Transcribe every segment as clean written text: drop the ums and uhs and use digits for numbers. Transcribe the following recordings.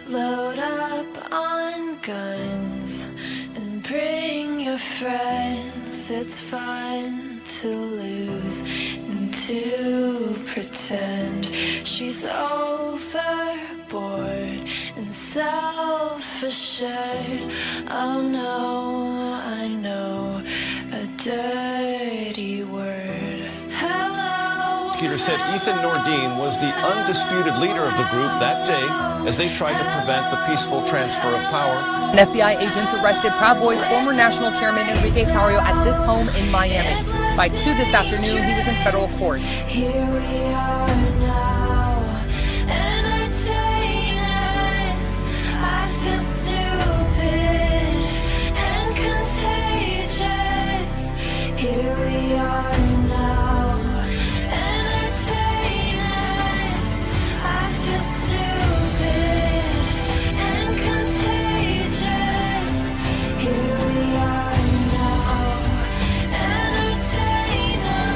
Load up on guns and bring your friends. It's fun to lose and to pretend. She's overboard and self-assured. Oh no, I know a dirty word. Hello. Prosecutor said Ethan Nordine was the undisputed leader of the group that day as they tried to prevent the peaceful transfer of power. And FBI agents arrested Proud Boys former national chairman Enrique Tarrio at this home in Miami. By 2 this afternoon, he was in federal court. Here we are now, entertain us. I feel stupid and contagious. Here we are now, entertain us. I feel stupid and contagious. Here we are now, entertain us.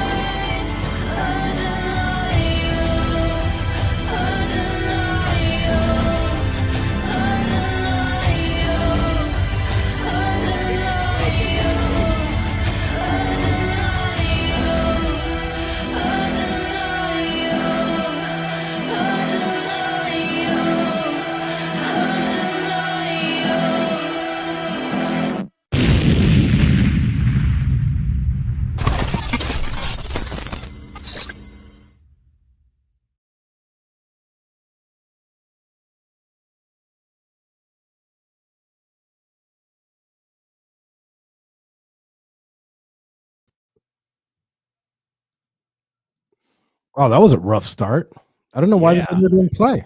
Oh, that was a rough start. I don't know why Yeah. the video didn't play.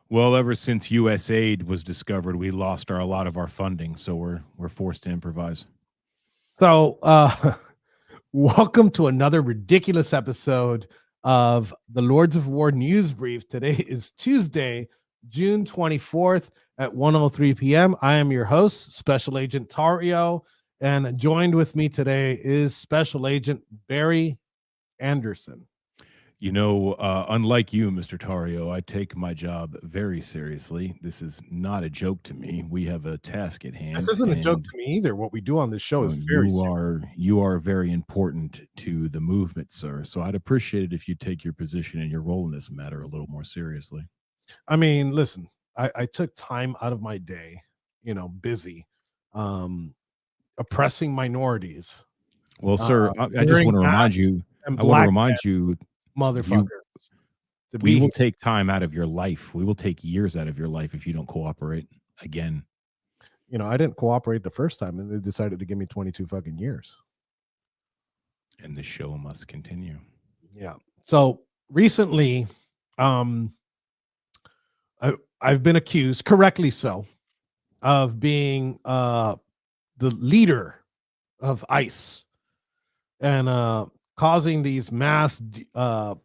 Well, ever since USAID was discovered, we lost a lot of our funding, so we're forced to improvise. So, welcome to another ridiculous episode of the Lords of War News Brief. Today is Tuesday, June 24th at 1:03 p.m. I am your host, Special Agent Tario, and joined with me today is Special Agent Barry Anderson. You know, unlike you, Mr. Tario, I take my job very seriously. This is not a joke to me. We have a task at hand. This isn't a joke and, to me either. What we do on this show is you very serious. you are very important to the movement, sir. So I'd appreciate it if you take your position and your role in this matter a little more seriously. I mean, listen, I took time out of my day, busy, oppressing minorities. Well, sir, I just wearing want to remind masks you. and I want to black remind pants, you. motherfuckers. to We be will take time out of your life. We will take years out of your life if you don't cooperate again. I didn't cooperate the first time, and they decided to give me 22 fucking years. And the show must continue. Yeah. So recently, I've been accused, correctly so, of being the leader of ICE and causing these mass. I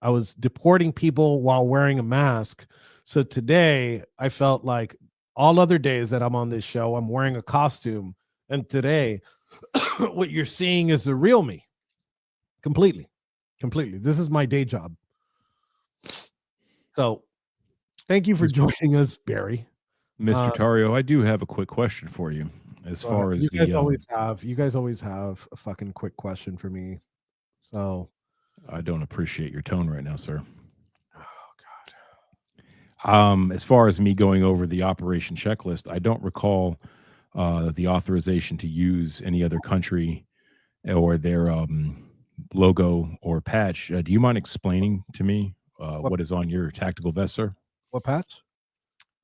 was deporting people while wearing a mask. So today, I felt like all other days that I'm on this show, I'm wearing a costume, and today, what you're seeing is the real me. Completely. This is my day job. So thank you for joining us, Barry. Mr. Tario, I do have a quick question for you. As far as you guys always have a fucking quick question for me. So I don't appreciate your tone right now, sir. oh God. As far as me going over the operation checklist, I don't recall the authorization to use any other country or their logo or patch. Do you mind explaining to me what is on your tactical vest, sir? What patch?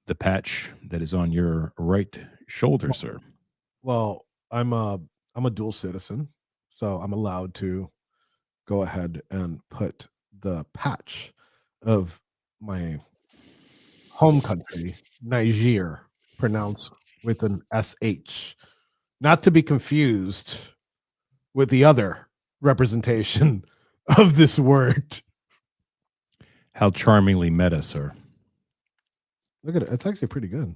The patch that is on your right shoulder, sir. Well, I'm a dual citizen, so I'm allowed to go ahead and put the patch of my home country, Niger, pronounced with an SH, not to be confused with the other representation of this word. How charmingly meta, sir. Look at it. It's actually pretty good.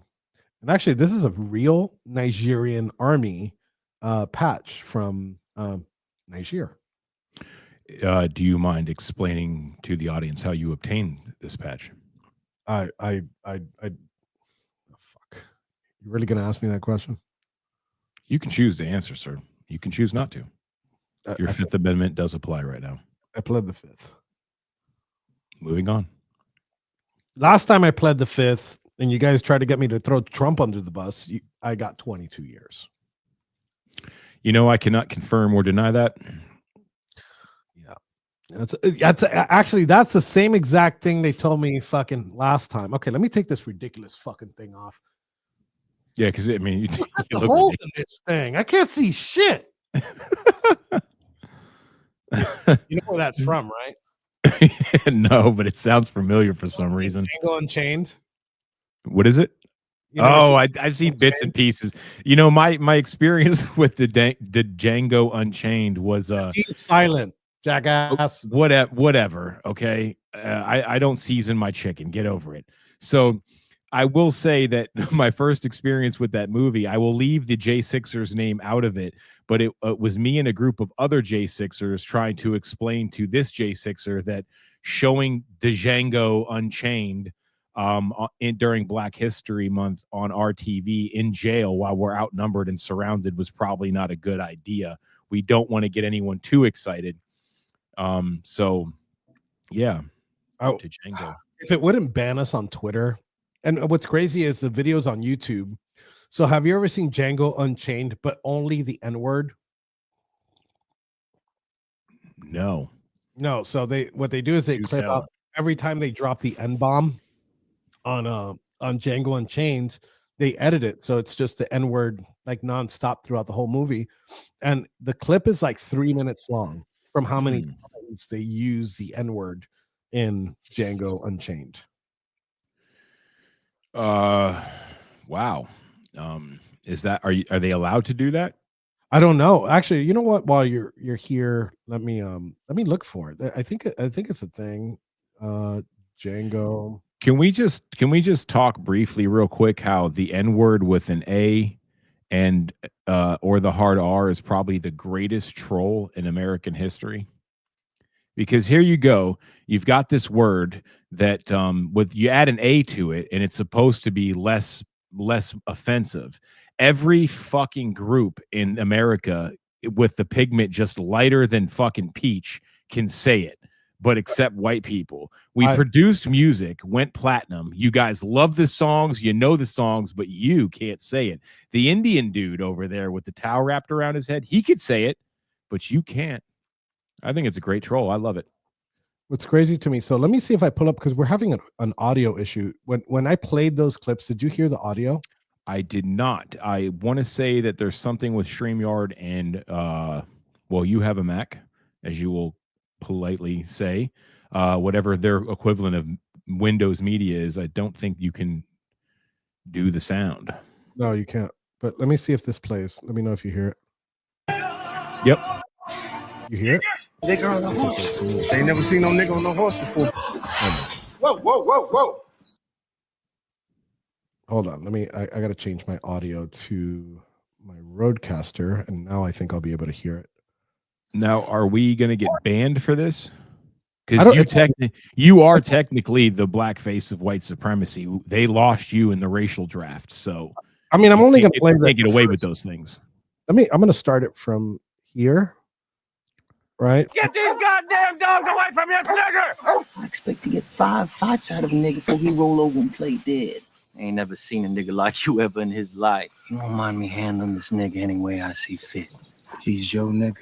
And actually, this is a real Nigerian army patch from Niger. Do you mind explaining to the audience how you obtained this patch? I You really gonna ask me that question? You can choose to answer, sir. You can choose not to. Your Fifth Amendment does apply right now. I pled the fifth. Moving on. Last time I pled the fifth, and you guys tried to get me to throw Trump under the bus, I got 22 years. You know, I cannot confirm or deny that. Yeah, that's actually that's the same exact thing they told me fucking last time. Okay, let me take this ridiculous fucking thing off. Yeah, because I mean, Look at you the look holes in this thing. I can't see shit. You know where that's from, right? No, but it sounds familiar for some reason. Django Unchained. What is it? You never Oh, seen I've seen bits and pieces. You know, my experience with the Django Unchained was Dean Silent, jackass. whatever. Okay, I don't season my chicken. Get over it. So I will say that my first experience with that movie, I will leave the J6ers name out of it, but it was me and a group of other J6ers trying to explain to this J6er that showing Django Unchained during Black History Month on RTV in jail while we're outnumbered and surrounded was probably not a good idea. We don't want to get anyone too excited. So yeah. Oh, Django. if it wouldn't ban us on Twitter, and what's crazy is the videos on YouTube. So have you ever seen Django Unchained, but only the N-word? No. No. So what they do is they clip out every time they drop the N-bomb on Django Unchained, they edit it so it's just the N-word like nonstop throughout the whole movie. And the clip is like 3 minutes long from how many times they use the N-word in Django Unchained. Wow. Is that are they allowed to do that? I don't know. Actually, you know what? While you're here, let me look for it. I think it's a thing. Django. Can we just talk briefly real quick how the N-word with an A and or the hard R is probably the greatest troll in American history? Because here you go, you've got this word that with you add an A to it and it's supposed to be less offensive. Every fucking group in America with the pigment just lighter than fucking peach can say it, but except white people. We produced music, went platinum. You guys love the songs, you know the songs, but you can't say it. The Indian dude over there with the towel wrapped around his head, he could say it, but you can't. I think it's a great troll. I love it. What's crazy to me. So let me see if I pull up because we're having an audio issue. When I played those clips, did you hear the audio? I did not. I want to say that there's something with StreamYard and well, you have a Mac, as you will politely say. Whatever their equivalent of Windows Media is, I don't think you can do the sound. No, you can't. But let me see if this plays. Let me know if you hear it. Yep. You hear it? Nigga on a horse. They never seen no nigga on no horse before. Whoa, whoa, whoa, whoa. Hold on. I gotta change my audio to my Rodecaster, and now I think I'll be able to hear it. Now, are we gonna get banned for this? Because you are technically the black face of white supremacy. They lost you in the racial draft, so I mean, I'm only gonna play that. Get away with those things. I'm gonna start it from here. Right? Get these goddamn dogs away from this nigger! I expect to get 5 fights out of a nigga before he roll over and play dead. Ain't never seen a nigga like you ever in his life. You don't mind me handling this nigga any way I see fit. He's your nigga.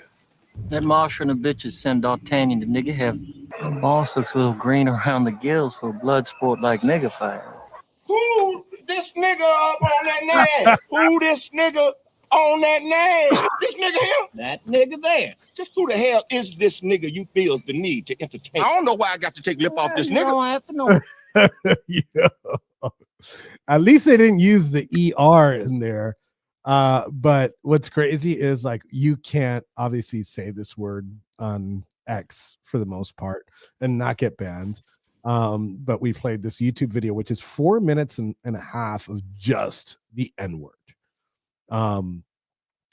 That Marshall and the bitches send D'Artagnan the nigga have. My boss looks a little green around the gills for a blood sport like nigga fighting. Who this nigga up on that name? Who this nigga on that name? This nigga here? That nigga there. Just who the hell is this nigga you feels the need to entertain? I don't know why I got to take lip off this You nigga. don't have to know. Yeah. At least they didn't use the ER in there. But what's crazy is like you can't obviously say this word on X for the most part and not get banned. But we played this YouTube video, which is 4 minutes and a half of just the N-word. I'm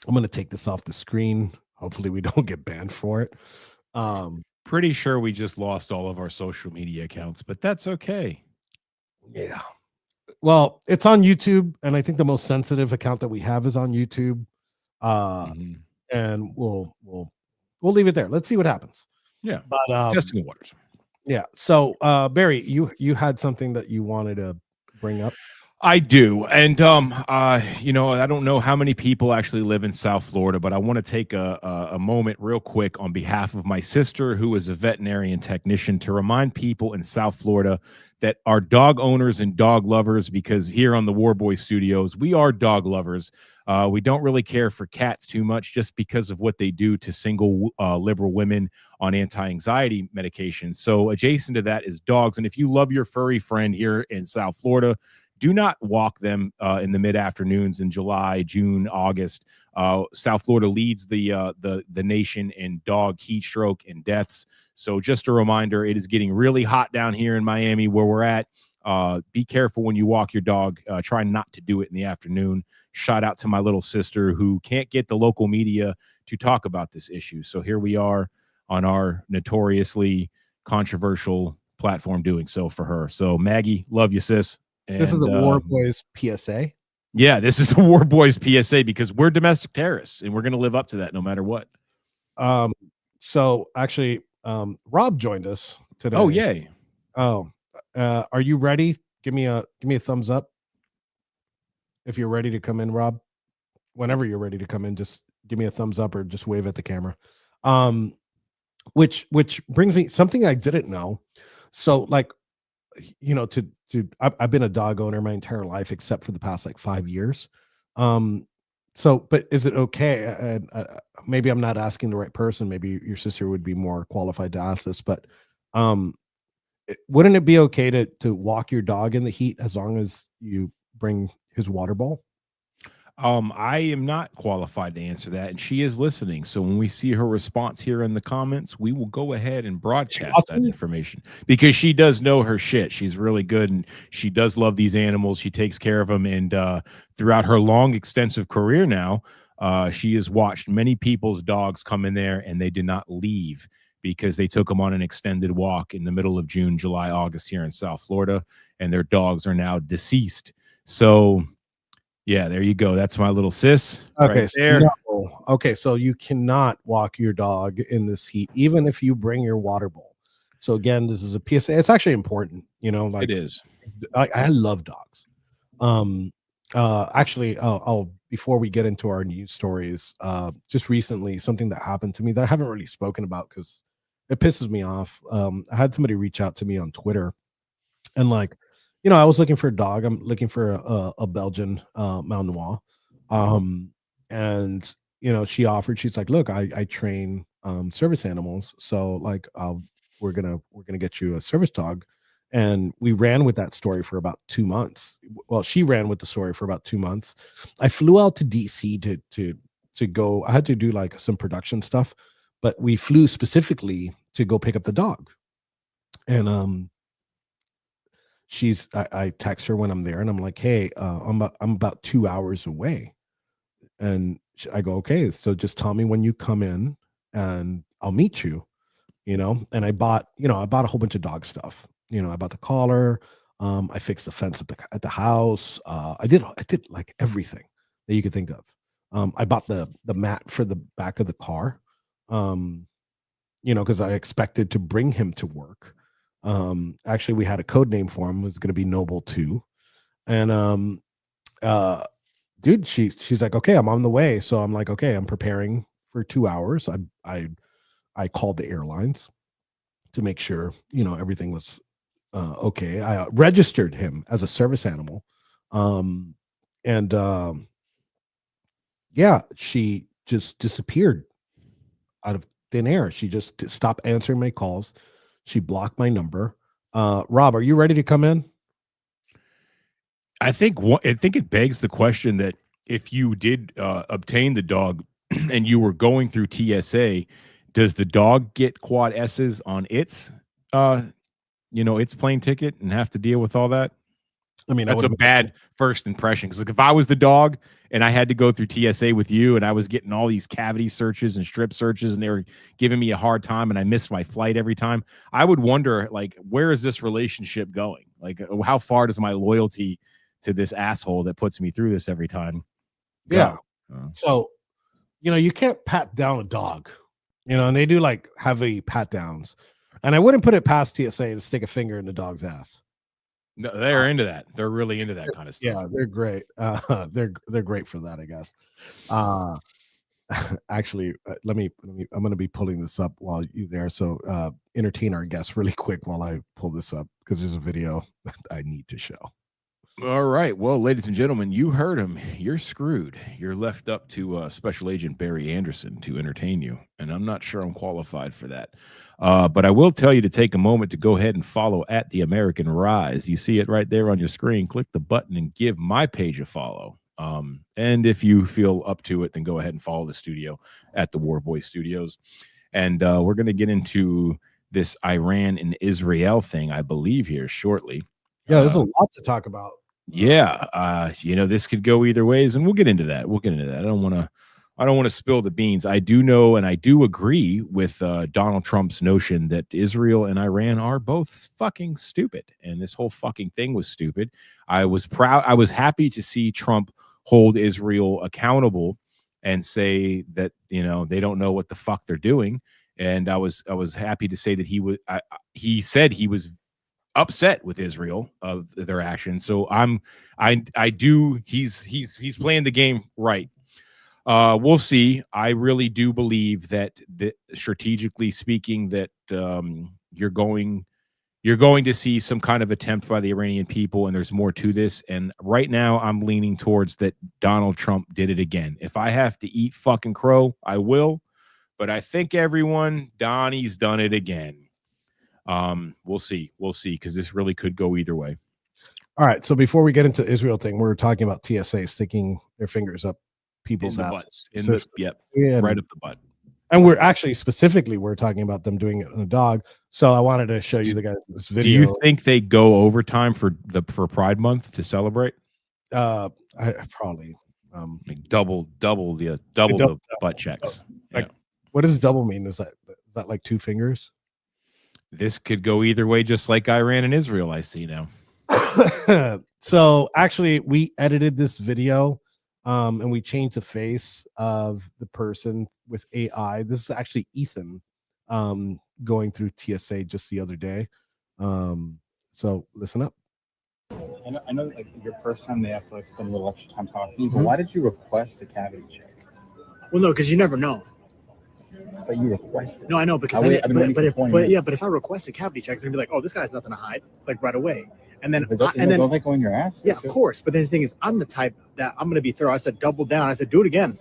gonna take this off the screen. Hopefully we don't get banned for it. Pretty sure we just lost all of our social media accounts, but that's okay. Yeah. Well, it's on YouTube, and I think the most sensitive account that we have is on YouTube. Mhm. And we'll leave it there. Let's see what happens. Yeah, But testing the waters. yeah. So Barry, you had something that you wanted to bring up. I do. And you know, I don't know how many people actually live in South Florida, but I want to take a moment real quick on behalf of my sister, who is a veterinarian technician, to remind people in South Florida that are dog owners and dog lovers, because here on the Warboy Studios, we are dog lovers. We don't really care for cats too much just because of what they do to single liberal women on anti-anxiety medications. So adjacent to that is dogs. And if you love your furry friend here in South Florida, do not walk them in the mid-afternoons in July, June, August. South Florida leads the nation in dog heat stroke and deaths. So just a reminder, it is getting really hot down here in Miami where we're at. Be careful when you walk your dog. Try not to do it in the afternoon. Shout out to my little sister who can't get the local media to talk about this issue. So here we are on our notoriously controversial platform doing so for her. So Maggie, love you, sis. This is a And, War Boys PSA. Yeah, this is the War Boys PSA because we're domestic terrorists and we're going to live up to that no matter what. So actually, Rob joined us today. Oh, yay. Oh, are you ready? Give me a thumbs up if you're ready to come in, Rob. Whenever you're ready to come in, just give me a thumbs up or just wave at the camera. Which brings me something I didn't know. So like, you know, I've been a dog owner my entire life except for the past like 5 years. So, but is it okay? And maybe I'm not asking the right person. Maybe your sister would be more qualified to ask this, but wouldn't it be okay to walk your dog in the heat as long as you bring his water bowl? I am not qualified to answer that, and she is listening. So when we see her response here in the comments, we will go ahead and broadcast that information because she does know her shit. She's really good, and she does love these animals. She takes care of them, and throughout her long, extensive career now, she has watched many people's dogs come in there, and they did not leave because they took them on an extended walk in the middle of June, July, August here in South Florida, and their dogs are now deceased. So yeah, there you go. That's my little sis. Okay, right there. Okay, so you cannot walk your dog in this heat, even if you bring your water bowl. So again, this is a PSA. It's actually important, you know. Like It is. I love dogs. Actually, I'll before we get into our news stories, just recently something that happened to me that I haven't really spoken about because it pisses me off. I had somebody reach out to me on Twitter, and like, you know, I was looking for a dog. I'm looking for a Belgian Malinois. And you know, she offered, she's like, look, I train service animals. So like we're gonna get you a service dog. And we ran with that story for about 2 months. Well, she ran with the story for about 2 months. I flew out to DC to go. I had to do like some production stuff, but we flew specifically to go pick up the dog. And I text her when I'm there and I'm like, hey, I'm about 2 hours away. And I go, okay, so just tell me when you come in and I'll meet you, you know. And I bought a whole bunch of dog stuff. You know, I bought the collar, I fixed the fence at the house. I did like everything that you could think of. I bought the mat for the back of the car. You know, because I expected to bring him to work. Actually, we had a code name for him. It was going to be Noble 2. And dude, she's like, okay, I'm on the way. So I'm like, okay, I'm preparing for 2 hours. I called the airlines to make sure, you know, everything was okay. I registered him as a service animal. Yeah, she just disappeared out of thin air. She just stopped answering my calls. She blocked my number. Rob, are you ready to come in? I think it begs the question that if you did obtain the dog and you were going through TSA, does the dog get quad S's on its its plane ticket and have to deal with all that? I mean, That's a bad first impression. Because like if I was the dog and I had to go through TSA with you and I was getting all these cavity searches and strip searches and they were giving me a hard time and I missed my flight every time, I would wonder, like, where is this relationship going? Like, how far does my loyalty to this asshole that puts me through this every time go? Yeah. So, you can't pat down a dog, and they do like heavy pat downs. And I wouldn't put it past TSA to stick a finger in the dog's ass. No, they're into that. They're really into that kind of stuff. Yeah, they're great. They're great for that, I guess. Actually, I'm going to be pulling this up while you're there. So entertain our guests really quick while I pull this up because there's a video that I need to show. All right. Well, ladies and gentlemen, you heard him. You're screwed. You're left up to Special Agent Barry Anderson to entertain you. And I'm not sure I'm qualified for that. But I will tell you to take a moment to go ahead and follow at The American Rise. You see it right there on your screen. Click the button and give my page a follow. And if you feel up to it, then go ahead and follow the studio at the Warboy Studios. And we're going to get into this Iran and Israel thing, I believe, here shortly. Yeah, there's a lot to talk about. Yeah, this could go either ways, and we'll get into that. I don't want to spill the beans. I do know, and I do agree with Donald Trump's notion that Israel and Iran are both fucking stupid, and this whole fucking thing was stupid. I was happy to see Trump hold Israel accountable and say that they don't know what the fuck they're doing, and I was happy to say that he said he was upset with Israel of their actions. So he's playing the game right. We'll see. I really do believe that strategically speaking, that you're going to see some kind of attempt by the Iranian people, and there's more to this. And right now, I'm leaning towards that Donald Trump did it again. If I have to eat fucking crow, I will. But I think Donnie's done it again. We'll see, because this really could go either way. All right. So before we get into the Israel thing, we're talking about TSA sticking their fingers up people's asses. Right up the butt. And we're actually we're talking about them doing it on a dog. So I wanted to show you the guys this video. Do you think they go overtime for Pride Month to celebrate? I probably like double the butt checks. Like, what does double mean? Is that like two fingers? This could go either way, just like Iran and Israel. I see now. So actually, we edited this video, and we changed the face of the person with AI. This is actually Ethan, going through TSA just the other day. So listen up. I know like your first time they have to like spend a little extra time talking, but why did you request a cavity check? Well, no, because you never know. But you requested. No, I know because but if I request a cavity check, they're gonna be like, "Oh, this guy has nothing to hide," like right away. And then don't they go in your ass? Yeah, of course. But then the thing is, I'm the type that I'm gonna be thorough. I said double down. I said do it again.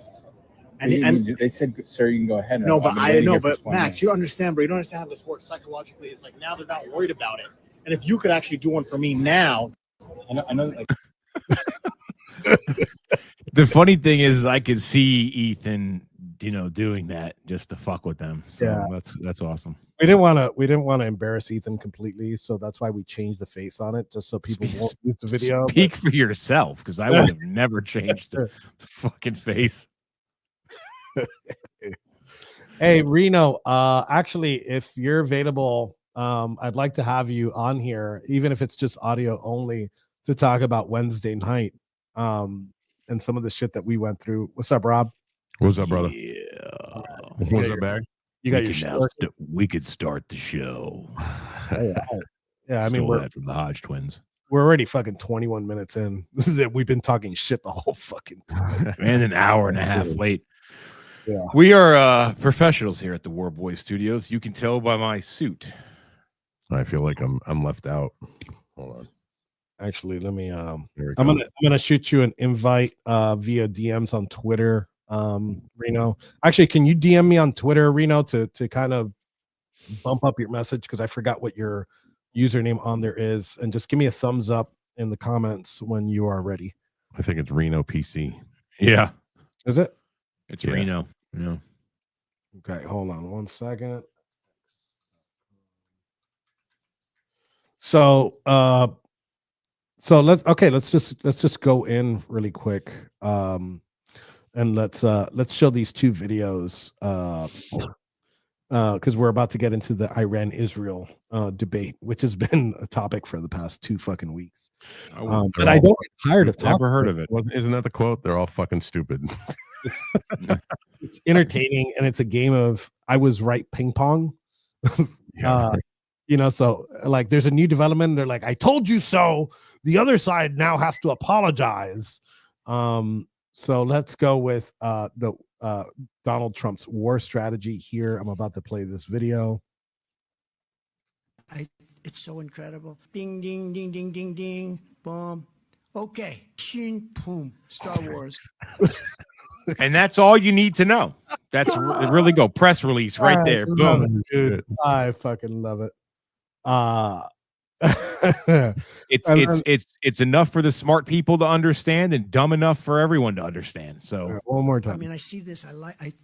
And they said, "Sir, you can go ahead." No, but Max, you understand, bro. You don't understand how this works psychologically. It's like now they're not worried about it. And if you could actually do one for me now, I know. Like, the funny thing is, I could see Ethan, doing that just to fuck with them. So yeah, that's awesome. We didn't want to embarrass Ethan completely, so that's why we changed the face on it, just so people won't use the video. Speak for yourself, because I would have never changed the fucking face. Hey, Reno, actually, if you're available, I'd like to have you on here, even if it's just audio only, to talk about Wednesday night, and some of the shit that we went through. What's up, Rob? What's up, brother? Yeah. What's up, Barry? You got your shit. We could start the show. Yeah, I mean, we're from the Hodge twins. We're already fucking 21 minutes in. This is it. We've been talking shit the whole fucking time. And an hour and a half late. Yeah. We are professionals here at the Warboy Studios. You can tell by my suit. I feel like I'm left out. Hold on. Actually, let me I'm gonna shoot you an invite via DMs on Twitter, Reno. Actually, can you DM me on Twitter, Reno, to kind of bump up your message, because I forgot what your username on there is, and just give me a thumbs up in the comments when you are ready. I think it's Reno PC. Yeah. Is it? It's Reno. Yeah. Okay, hold on one second. So So let's just go in really quick. And let's show these two videos because we're about to get into the Iran-Israel debate, which has been a topic for the past 2 fucking weeks. But I don't get tired of talking. Never heard of it. Well, isn't that the quote? They're all fucking stupid. It's entertaining, and it's a game of I was right ping pong. Yeah. So like there's a new development. They're like, I told you so. The other side now has to apologize. So let's go with the Donald Trump's war strategy here. I'm about to play this video. It's so incredible. Ding, ding, ding, ding, ding, ding. Boom. Okay. Shin, boom. Star Wars. And that's all you need to know. That's really go press release right there. Boom. Dude, I fucking love it. It's enough for the smart people to understand and dumb enough for everyone to understand. So one more time. I mean, I see this.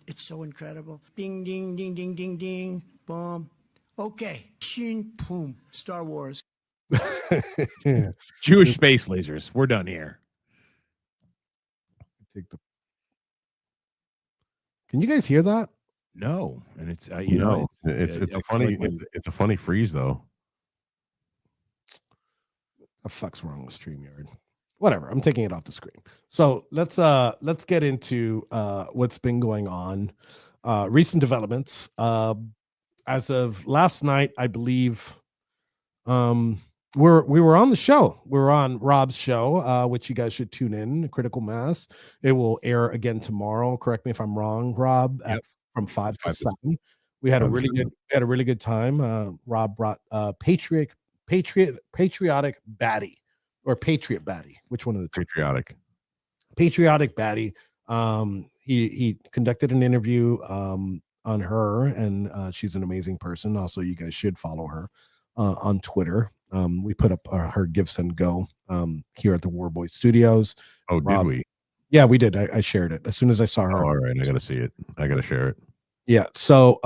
It's so incredible. Ding, ding, ding, ding, ding, ding. Boom. Okay. Shin, boom. Star Wars. Jewish space lasers. We're done here. Can you guys hear that? No, and it's it's a funny freeze though. The fuck's wrong with StreamYard? Whatever. I'm taking it off the screen. So let's get into what's been going on. Recent developments. As of last night, I believe we were on the show. We were on Rob's show, which you guys should tune in, Critical Mass. It will air again tomorrow. Correct me if I'm wrong, Rob, from 5 to 7. We had a really good time. Rob brought patriotic baddie or patriot baddie. Which one of the two? Patriotic baddie. He conducted an interview on her, and she's an amazing person. Also, you guys should follow her on Twitter. We put up her Gifts and Go here at the Warboy Studios. Oh, did we? Yeah, we did. I shared it as soon as I saw her. Oh, all right, I gotta see it. I gotta share it. Yeah. So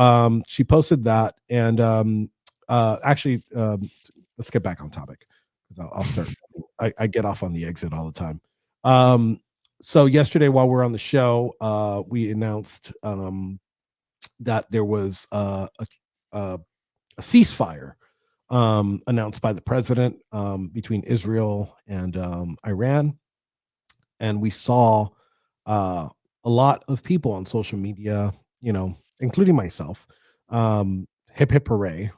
she posted that, and actually, let's get back on topic because I'll start. I get off on the exit all the time. So yesterday, while we're on the show, we announced that there was a ceasefire announced by the president between Israel and Iran, and we saw a lot of people on social media, including myself, hip hip hooray.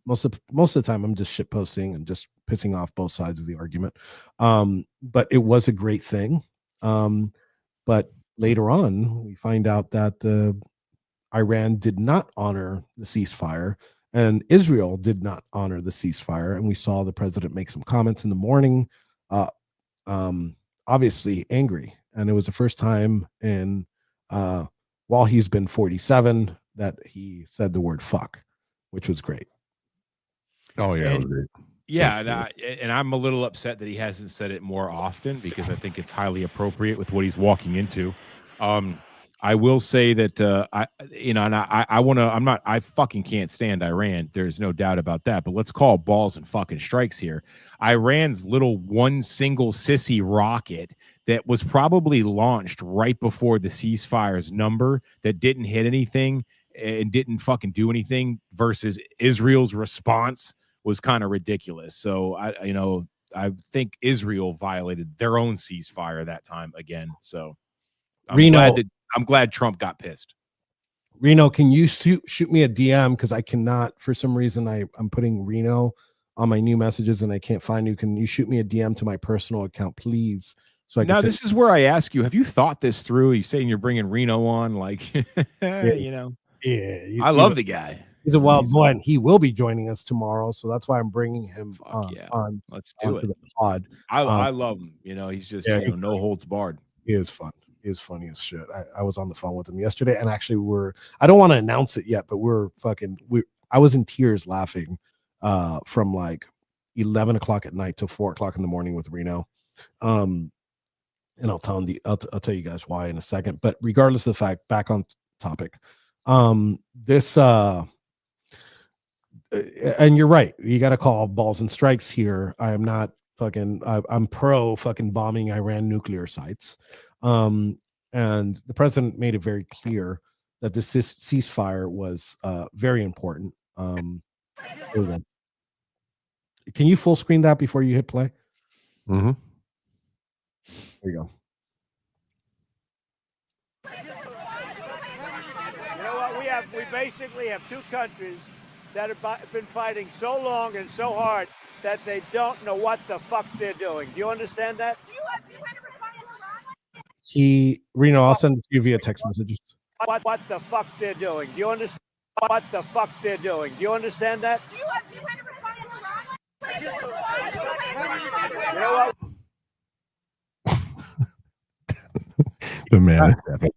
Most of the time I'm just shit posting and just pissing off both sides of the argument, but it was a great thing. But later on we find out that Iran did not honor the ceasefire and Israel did not honor the ceasefire, and we saw the president make some comments in the morning, obviously angry, and it was the first time in while he's been 47 that he said the word fuck, which was great. Oh yeah, it was great. Yeah, and I'm a little upset that he hasn't said it more often because I think it's highly appropriate with what he's walking into. I will say that I fucking can't stand Iran. There's no doubt about that. But let's call balls and fucking strikes here. Iran's little one single sissy rocket that was probably launched right before the ceasefire's number that didn't hit anything and didn't fucking do anything versus Israel's response was kind of ridiculous. So I think Israel violated their own ceasefire that time again. So I'm glad Trump got pissed. Reno, can you shoot me a DM because I cannot, for some reason, I'm putting Reno on my new messages and I can't find you. Can you shoot me a DM to my personal account, please? So now this is where I ask you: have you thought this through? Are you saying you're bringing Reno on, like, Yeah, I love the guy. He's a wild boy, and he will be joining us tomorrow. So that's why I'm bringing him on. Let's do it. The pod. I love him. He's just no holds barred. He is fun. He is funny as shit. I was on the phone with him yesterday, and actually I don't want to announce it yet, but I was in tears laughing from like 11 o'clock at night till 4 o'clock in the morning with Reno. And I'll tell you guys why in a second. But regardless of the fact, back on topic. This and you're right. You got to call balls and strikes here. I am not I'm pro fucking bombing Iran nuclear sites. And the president made it very clear that this ceasefire was very important. Here we go. Can you full screen that before you hit play? Mm-hmm. There you go. You know what? We basically have two countries that have been fighting so long and so hard that they don't know what the fuck they're doing. Do you understand that? Reno, I'll send it to you via text messages. What the fuck they're doing? Do you understand what the fuck they're doing? Do you understand that? You know what? The man is epic.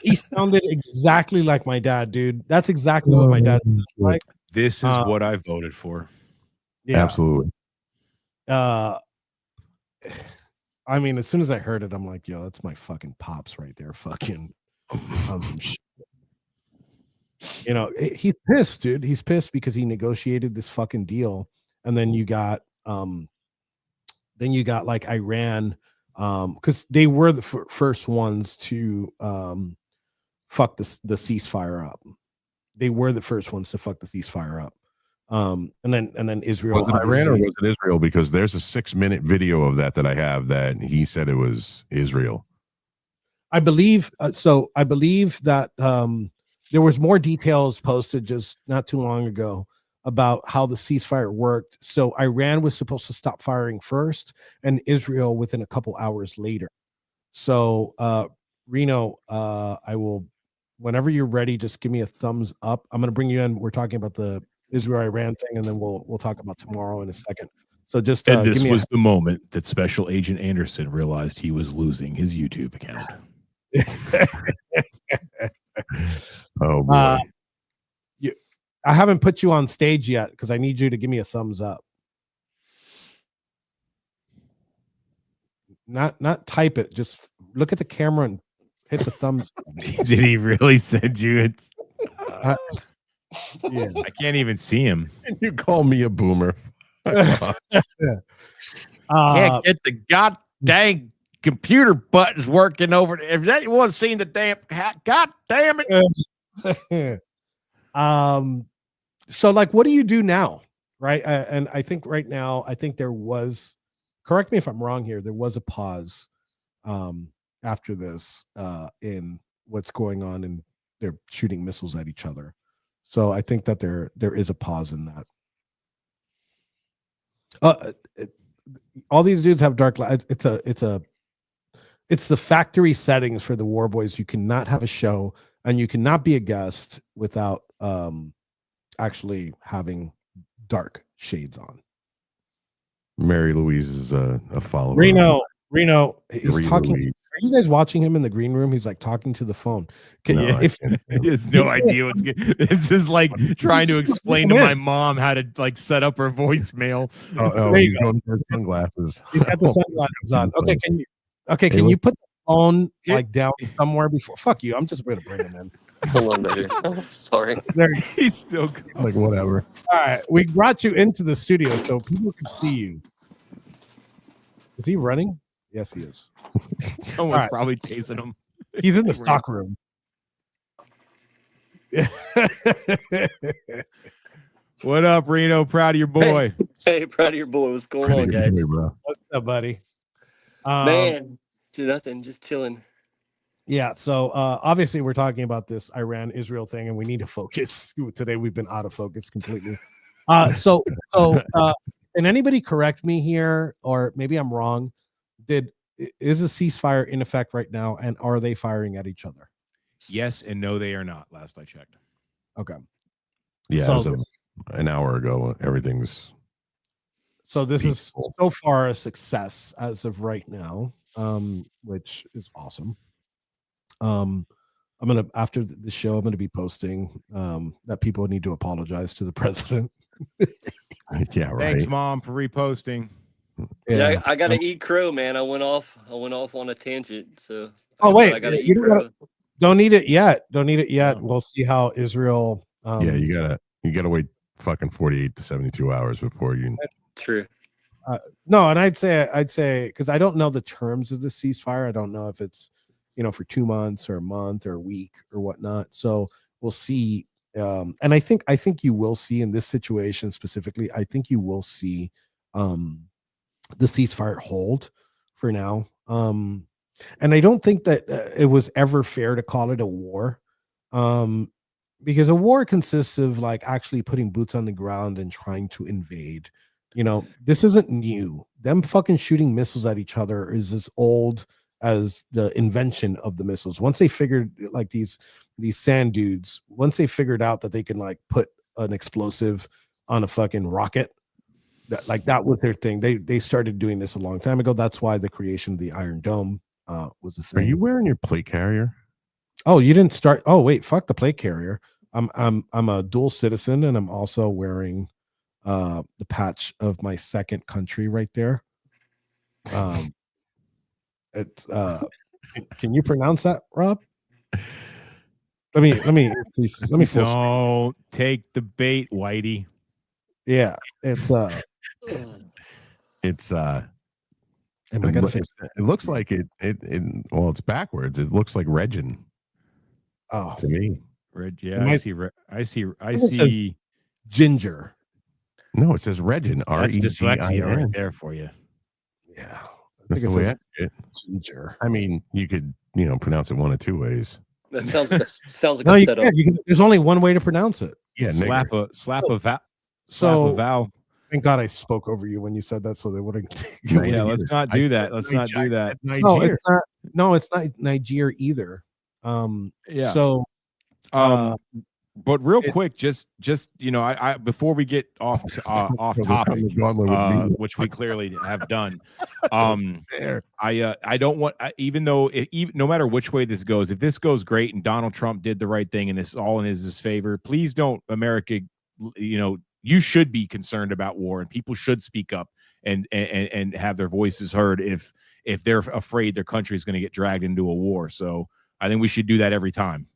He sounded exactly like my dad, dude. That's exactly what my dad sounded like. This is what I voted for. Yeah. Absolutely. I mean, as soon as I heard it, I'm like, yo, that's my fucking pops right there, fucking on some shit. You know, he's pissed, dude. He's pissed because he negotiated this fucking deal, and then you got like Iran, because they were the first ones to fuck the ceasefire up. They were the first ones to fuck the ceasefire up. And then Israel. Was it Iran or was it Israel? Because there's a 6-minute video of that I have that he said it was Israel. I believe so. I believe that there was more details posted just not too long ago about how the ceasefire worked. So Iran was supposed to stop firing first, and Israel within a couple hours later. So Reno, I will, whenever you're ready, just give me a thumbs up. I'm going to bring you in. We're talking about the Israel-Iran thing, and then we'll talk about tomorrow in a second. So just and this was the moment that Special Agent Anderson realized he was losing his YouTube account. Oh boy. I haven't put you on stage yet because I need you to give me a thumbs up. Not type it. Just look at the camera and hit the thumbs. Did he really send you? It's yeah. I can't even see him. You call me a boomer. Can't get the god dang computer buttons working over. If anyone's seen the damn god damn it. So like, what do you do now? Right. And I think right now, I think there was, correct me if I'm wrong here, there was a pause after this in what's going on, and they're shooting missiles at each other. So I think that there is a pause in that. All these dudes have dark lights. It's the factory settings for the War Boys. You cannot have a show and you cannot be a guest without actually having dark shades on. Mary Louise is a follower. Reno, he's Reno talking. Louise. Are you guys watching him in the green room? He's like talking to the phone. He has no idea what's good. This is like trying to explain to my mom how to like set up her voicemail. Oh, he's going for his sunglasses. He's got the sunglasses on. Okay, can you put the phone like down somewhere before? Fuck you. I'm just going to bring him in. Hold on, baby. Oh, sorry. He's still like whatever. All right, we brought you into the studio so people can see you. Is he running? Yes, he is. Someone's probably tasing him. He's in the stock room. What up, Reno? Proud of your boy. Hey, proud of your boy. What's going on, guys? What's up, buddy? Man, nothing. Just chilling. Yeah, so obviously we're talking about this Iran-Israel thing, and we need to focus. Today we've been out of focus completely. So can anybody correct me here, or maybe I'm wrong? Is a ceasefire in effect right now, and are they firing at each other? Yes and no, they are not. Last I checked. Okay. Yeah, So as of an hour ago, everything's. So this peaceful. is so far a success as of right now, which is awesome. I'm gonna, after the show, I'm gonna be posting that people need to apologize to the president. Yeah, right. Thanks, Mom, for reposting. Yeah, I gotta eat crow, man. I went off on a tangent. So wait, I gotta you eat crow. don't need it yet. Don't need it yet. We'll see how Israel. Yeah, you gotta wait fucking 48 to 72 hours before you. True. No, and I'd say because I don't know the terms of the ceasefire. I don't know if it's for 2 months or a month or a week or whatnot. So we'll see. And I think you will see in this situation specifically. I think you will see the ceasefire hold for now. And I don't think that it was ever fair to call it a war. Because a war consists of like actually putting boots on the ground and trying to invade. This isn't new. Them fucking shooting missiles at each other is as old as the invention of the missiles. Once they figured, like these sand dudes, once they figured out that they can like put an explosive on a fucking rocket, that was their thing. They started doing this a long time ago. That's why the creation of the Iron Dome was a Are thing. you wearing your plate carrier? Oh, you didn't start. Oh, wait, fuck the plate carrier. I'm a dual citizen, and I'm also wearing the patch of my second country right there. It's can you pronounce that, Rob? Let me Don't take the bait, Whitey. Yeah, it's Am I gonna fix it? It looks like it well, it's backwards. It looks like Regin. Oh, to me. Yeah, I see. I It says see. ginger. No, it says Regin. That's dyslexia right REGIN. there for you. Yeah, That's think the it way I says see it. ginger. I mean, you could, pronounce it one of two ways. That sounds like No, a you setup. can't. There's only one way to pronounce it. Yeah, slap nigger. a vowel. Thank God I spoke over you when you said that, so they wouldn't. Yeah, let's not do that. Let's not do that. No, it's not. No, it's not Niger either. Yeah. So, but real quick, just I before we get off topic, which we clearly have done. I don't want, even though no matter which way this goes, if this goes great and Donald Trump did the right thing and this all in his favor, please don't, America. You should be concerned about war, and people should speak up and have their voices heard if they're afraid their country is going to get dragged into a war. So I think we should do that every time.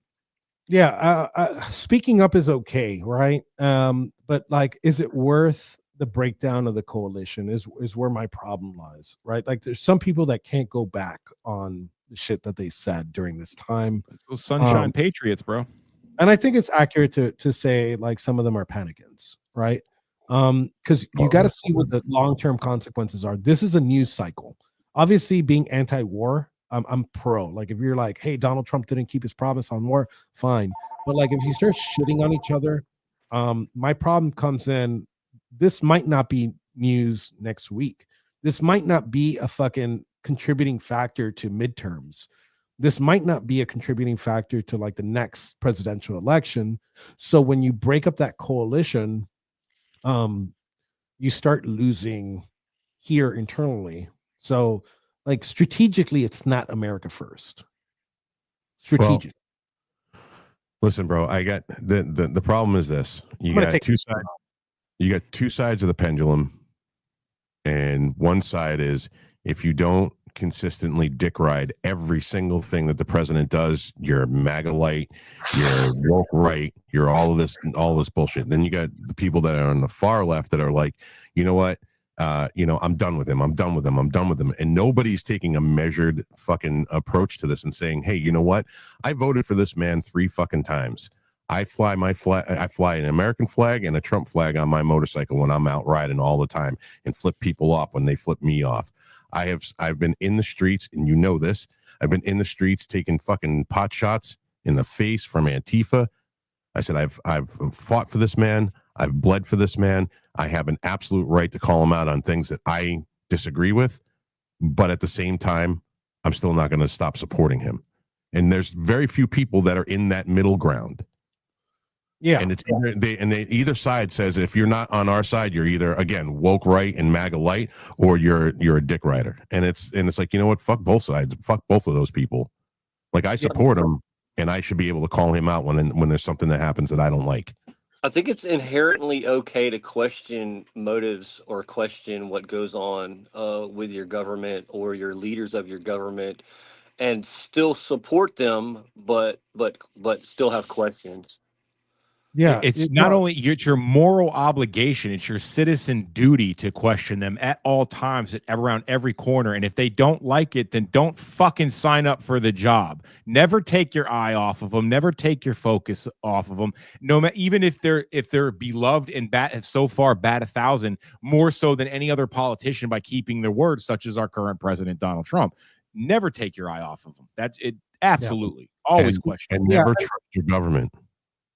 Yeah, speaking up is okay, right? But like, is it worth the breakdown of the coalition? Is where my problem lies, right? Like, there's some people that can't go back on the shit that they said during this time. It's those sunshine patriots, bro. And I think it's accurate to say like some of them are panicans, right? Because you got to see what the long-term consequences are. This is a news cycle. Obviously, being anti-war, I'm pro. Like, if you're like, hey, Donald Trump didn't keep his promise on war, fine. But like, if you start shitting on each other, my problem comes in. This might not be news next week. This might not be a fucking contributing factor to midterms. This might not be a contributing factor to like the next presidential election. So when you break up that coalition, you start losing here internally. So like strategically, it's not America first. Strategic. Well, listen, bro, I got the problem is this. You got two sides. You got two sides of the pendulum. And one side is, if you don't consistently dick ride every single thing that the president does, you're MAGA light, you're woke right, you're all this bullshit. Then you got the people that are on the far left that are like, you know what? I'm done with him. I'm done with him. I'm done with him. And nobody's taking a measured fucking approach to this and saying, hey, you know what? I voted for this man 3 fucking times. I fly my flag. I fly an American flag and a Trump flag on my motorcycle when I'm out riding all the time, and flip people off when they flip me off. I've been in the streets, and you know this. I've been in the streets taking fucking pot shots in the face from Antifa. I said, I've fought for this man. I've bled for this man. I have an absolute right to call him out on things that I disagree with. But at the same time, I'm still not going to stop supporting him. And there's very few people that are in that middle ground. Yeah. And it's either side says, if you're not on our side, you're either, again, woke right and MAGA light, or you're a dick rider. And it's like, you know what? Fuck both sides. Fuck both of those people. Like, I support him, and I should be able to call him out when there's something that happens that I don't like. I think it's inherently okay to question motives or question what goes on with your government or your leaders of your government, and still support them, but still have questions. Yeah, It's not only it's your moral obligation, it's your citizen duty to question them at all times, around every corner. And if they don't like it, then don't fucking sign up for the job. Never take your eye off of them. Never take your focus off of them. No matter, even if they're beloved and have so far bat 1,000 more so than any other politician by keeping their word, such as our current president Donald Trump. Never take your eye off of them. That's it. Absolutely, always question and never trust your government.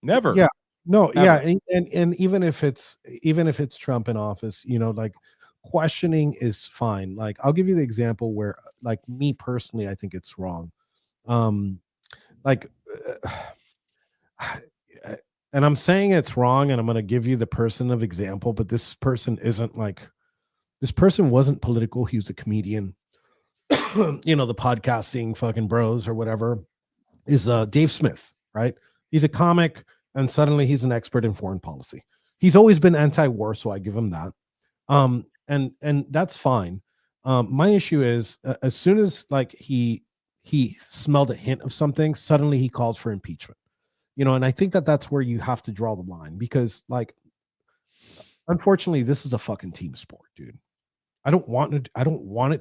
Never. Yeah. No, Ever. yeah, and even if it's Trump in office, like questioning is fine. Like I'll give you the example where, like me personally, I think it's wrong. Like, and I'm saying it's wrong, and I'm going to give you the person of example, but this person wasn't political. He was a comedian. The podcasting fucking bros or whatever is Dave Smith, right? He's a comic. And suddenly he's an expert in foreign policy. He's always been anti-war, so I give him that. And that's fine. My issue is as soon as like he smelled a hint of something, suddenly he calls for impeachment. And I think that's where you have to draw the line, because like, unfortunately, this is a fucking team sport, dude. I don't want it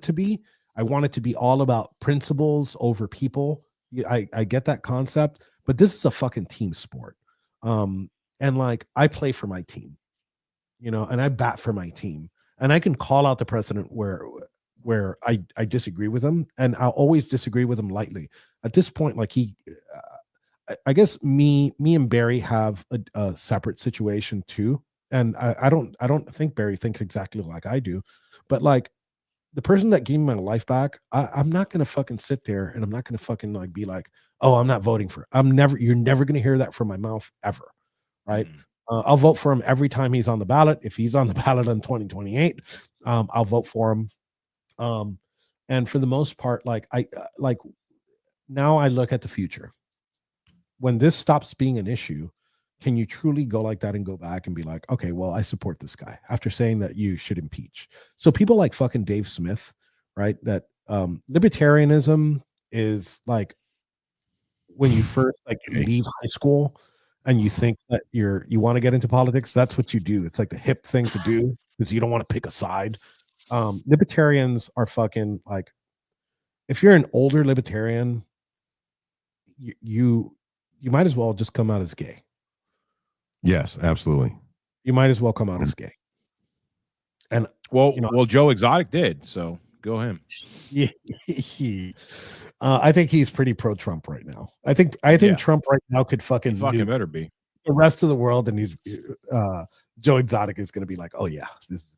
to be. I want it to be all about principles over people. I get that concept, but this is a fucking team sport. And like I play for my team, and I bat for my team, and I can call out the president where I disagree with him, and I'll always disagree with him lightly. At this point, like I guess me and Barry have a separate situation too, and I don't think Barry thinks exactly like I do, but like the person that gave me my life back, I'm not gonna fucking sit there and I'm not gonna fucking like be like, oh, I'm not voting for. You're never gonna hear that from my mouth ever, right? I'll vote for him every time he's on the ballot. If he's on the ballot in 2028, I'll vote for him. And for the most part, like now I look at the future. When this stops being an issue, can you truly go like that and go back and be like, okay, well, I support this guy after saying that you should impeach? So people like fucking Dave Smith, right? That libertarianism is like when you first like leave high school and you think that you want to get into politics, that's what you do. It's like the hip thing to do because you don't want to pick a side. Libertarians are fucking like, if you're an older libertarian, you might as well just come out as gay. Yes, absolutely. You might as well come out as gay. And well, Joe Exotic did, so go him. Yeah, I think he's pretty pro-Trump right now. I think Trump right now could fucking better be the rest of the world, and he's Joe Exotic is going to be like, oh yeah, this is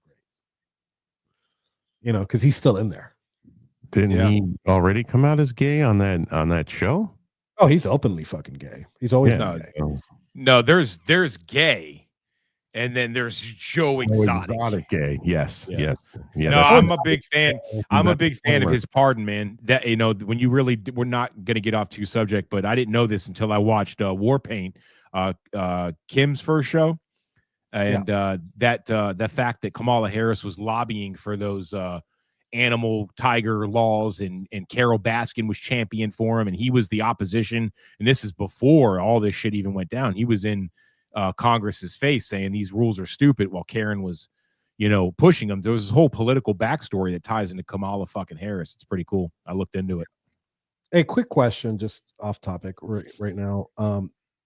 great. Because he's still in there. Didn't he already come out as gay on that show? Oh, he's openly fucking gay. He's always been gay. No, there's gay, and then there's Joe Exotic. Gay. Yes. Yeah. No, I'm a big fan. I'm a big fan of his pardon, man. That when you really we're not going to get off too subject, but I didn't know this until I watched Warpaint, Kim's first show, and the fact that Kamala Harris was lobbying for those animal tiger laws, and Carol Baskin was champion for him, and he was the opposition. And this is before all this shit even went down. He was in Congress's face saying these rules are stupid while Karen was, pushing them. There was this whole political backstory that ties into Kamala fucking Harris. It's pretty cool. I looked into it. A quick question, just off topic right now.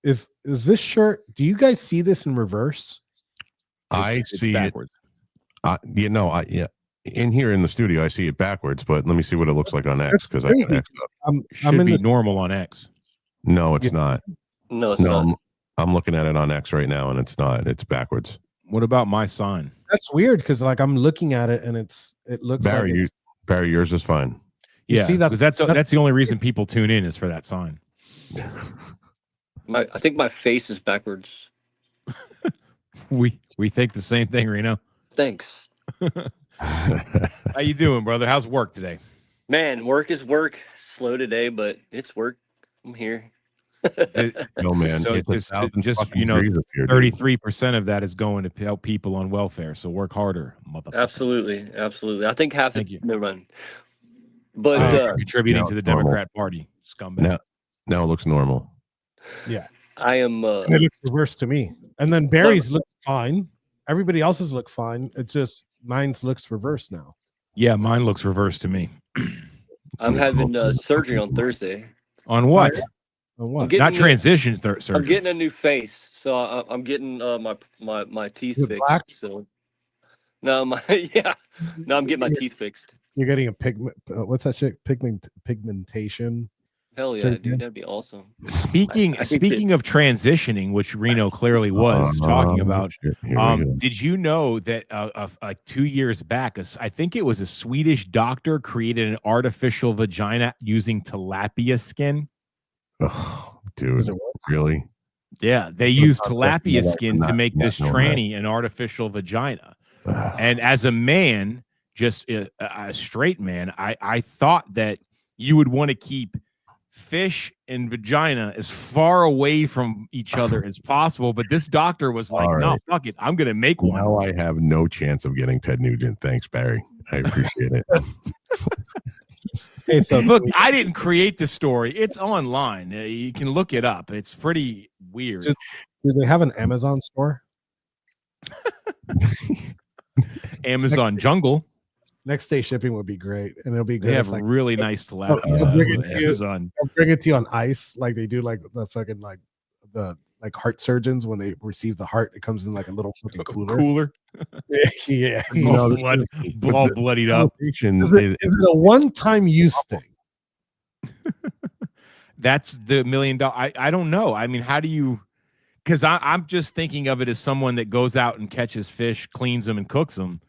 Is this shirt, do you guys see this in reverse? I see it backwards. In here in the studio, I see it backwards, but let me see what it looks like on X, because it should be normal on X. No, it's not. No, it's not. I'm looking at it on X right now, and it's not. It's backwards. What about my sign? That's weird, because like I'm looking at it and it looks Barry. Barry, yours is fine. Yeah, see, that's the only reason people tune in is for that sign. I think my face is backwards. We think the same thing, Reno. Thanks. How you doing, brother? How's work today? Man, work is work. Slow today, but it's work. I'm here. No, man. So just 33% of that is going to help people on welfare. So work harder, motherfucker. Absolutely. I think half. Never mind. But contributing to the Democrat Party, scumbag. Now it looks normal. Yeah. I am. And it looks reversed to me. And then Barry's looks fine. Everybody else's look fine. It's just mine's looks reversed now. Yeah, mine looks reversed to me. I'm having surgery on Thursday. On what? On what? Not transition surgery. I'm getting a new face, so I'm getting my teeth fixed. Black? So no, I'm getting my teeth fixed. You're getting a pigment. What's that shit? Pigmentation. Hell yeah, surgery? dude, that'd be awesome. Speaking of transitioning, which Reno clearly was talking about, did you know that like 2 years back, I think it was a Swedish doctor created an artificial vagina using tilapia skin? Oh, dude, really? Yeah, they used tilapia skin to make this tranny an artificial vagina. And as a man, just a straight man, I thought that you would want to keep fish and vagina as far away from each other as possible, but this doctor was like, no, fuck it, I'm gonna make one. Now I have no chance of getting Ted Nugent. Thanks, Barry. I appreciate it. Hey, so look, I didn't create the story. It's online. You can look it up. It's pretty weird. Do they have an Amazon store? Amazon Jungle. Next day shipping would be great, and it'll be good. They have if, really nice tilapia. They'll bring it to Amazon. they'll bring it to you on ice, like they do, like the fucking the heart surgeons when they receive the heart. It comes in like a little fucking cooler. Yeah, you all, know, all bloodied up. Is it a one-time use thing? That's the $1 million. I don't know. I mean, how do you? Because I'm just thinking of it as someone that goes out and catches fish, cleans them, and cooks them.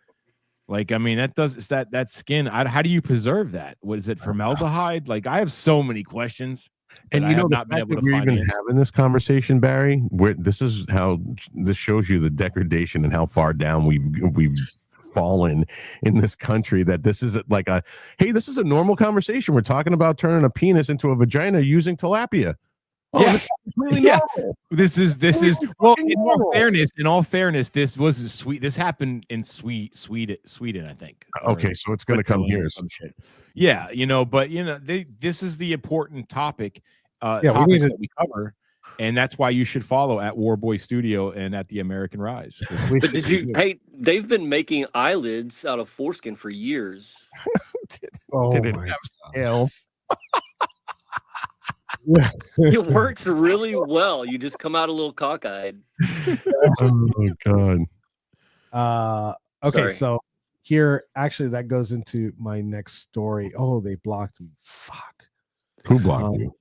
Like, I mean, that skin. How do you preserve that? What is it, formaldehyde? Like, I have so many questions, and you know, not been able to find. We're even having this conversation, Barry. Where this shows you the degradation and how far down we've fallen in this country. That this is like this is a normal conversation. We're talking about turning a penis into a vagina using tilapia. Oh, yeah, really? Yeah. This is well. In all fairness, this was a sweet. This happened in Sweden, I think. Okay, so it's going to come here. Some shit. Yeah, but this is the important topic. Topics that we cover, and that's why you should follow at Warboy Studio and at the American Rise. But hey, they've been making eyelids out of foreskin for years. Did it have scales? It works really well. You just come out a little cockeyed. Oh God. Okay, Sorry. so here actually that goes into my next story. Oh, they blocked me. Fuck. Who blocked you?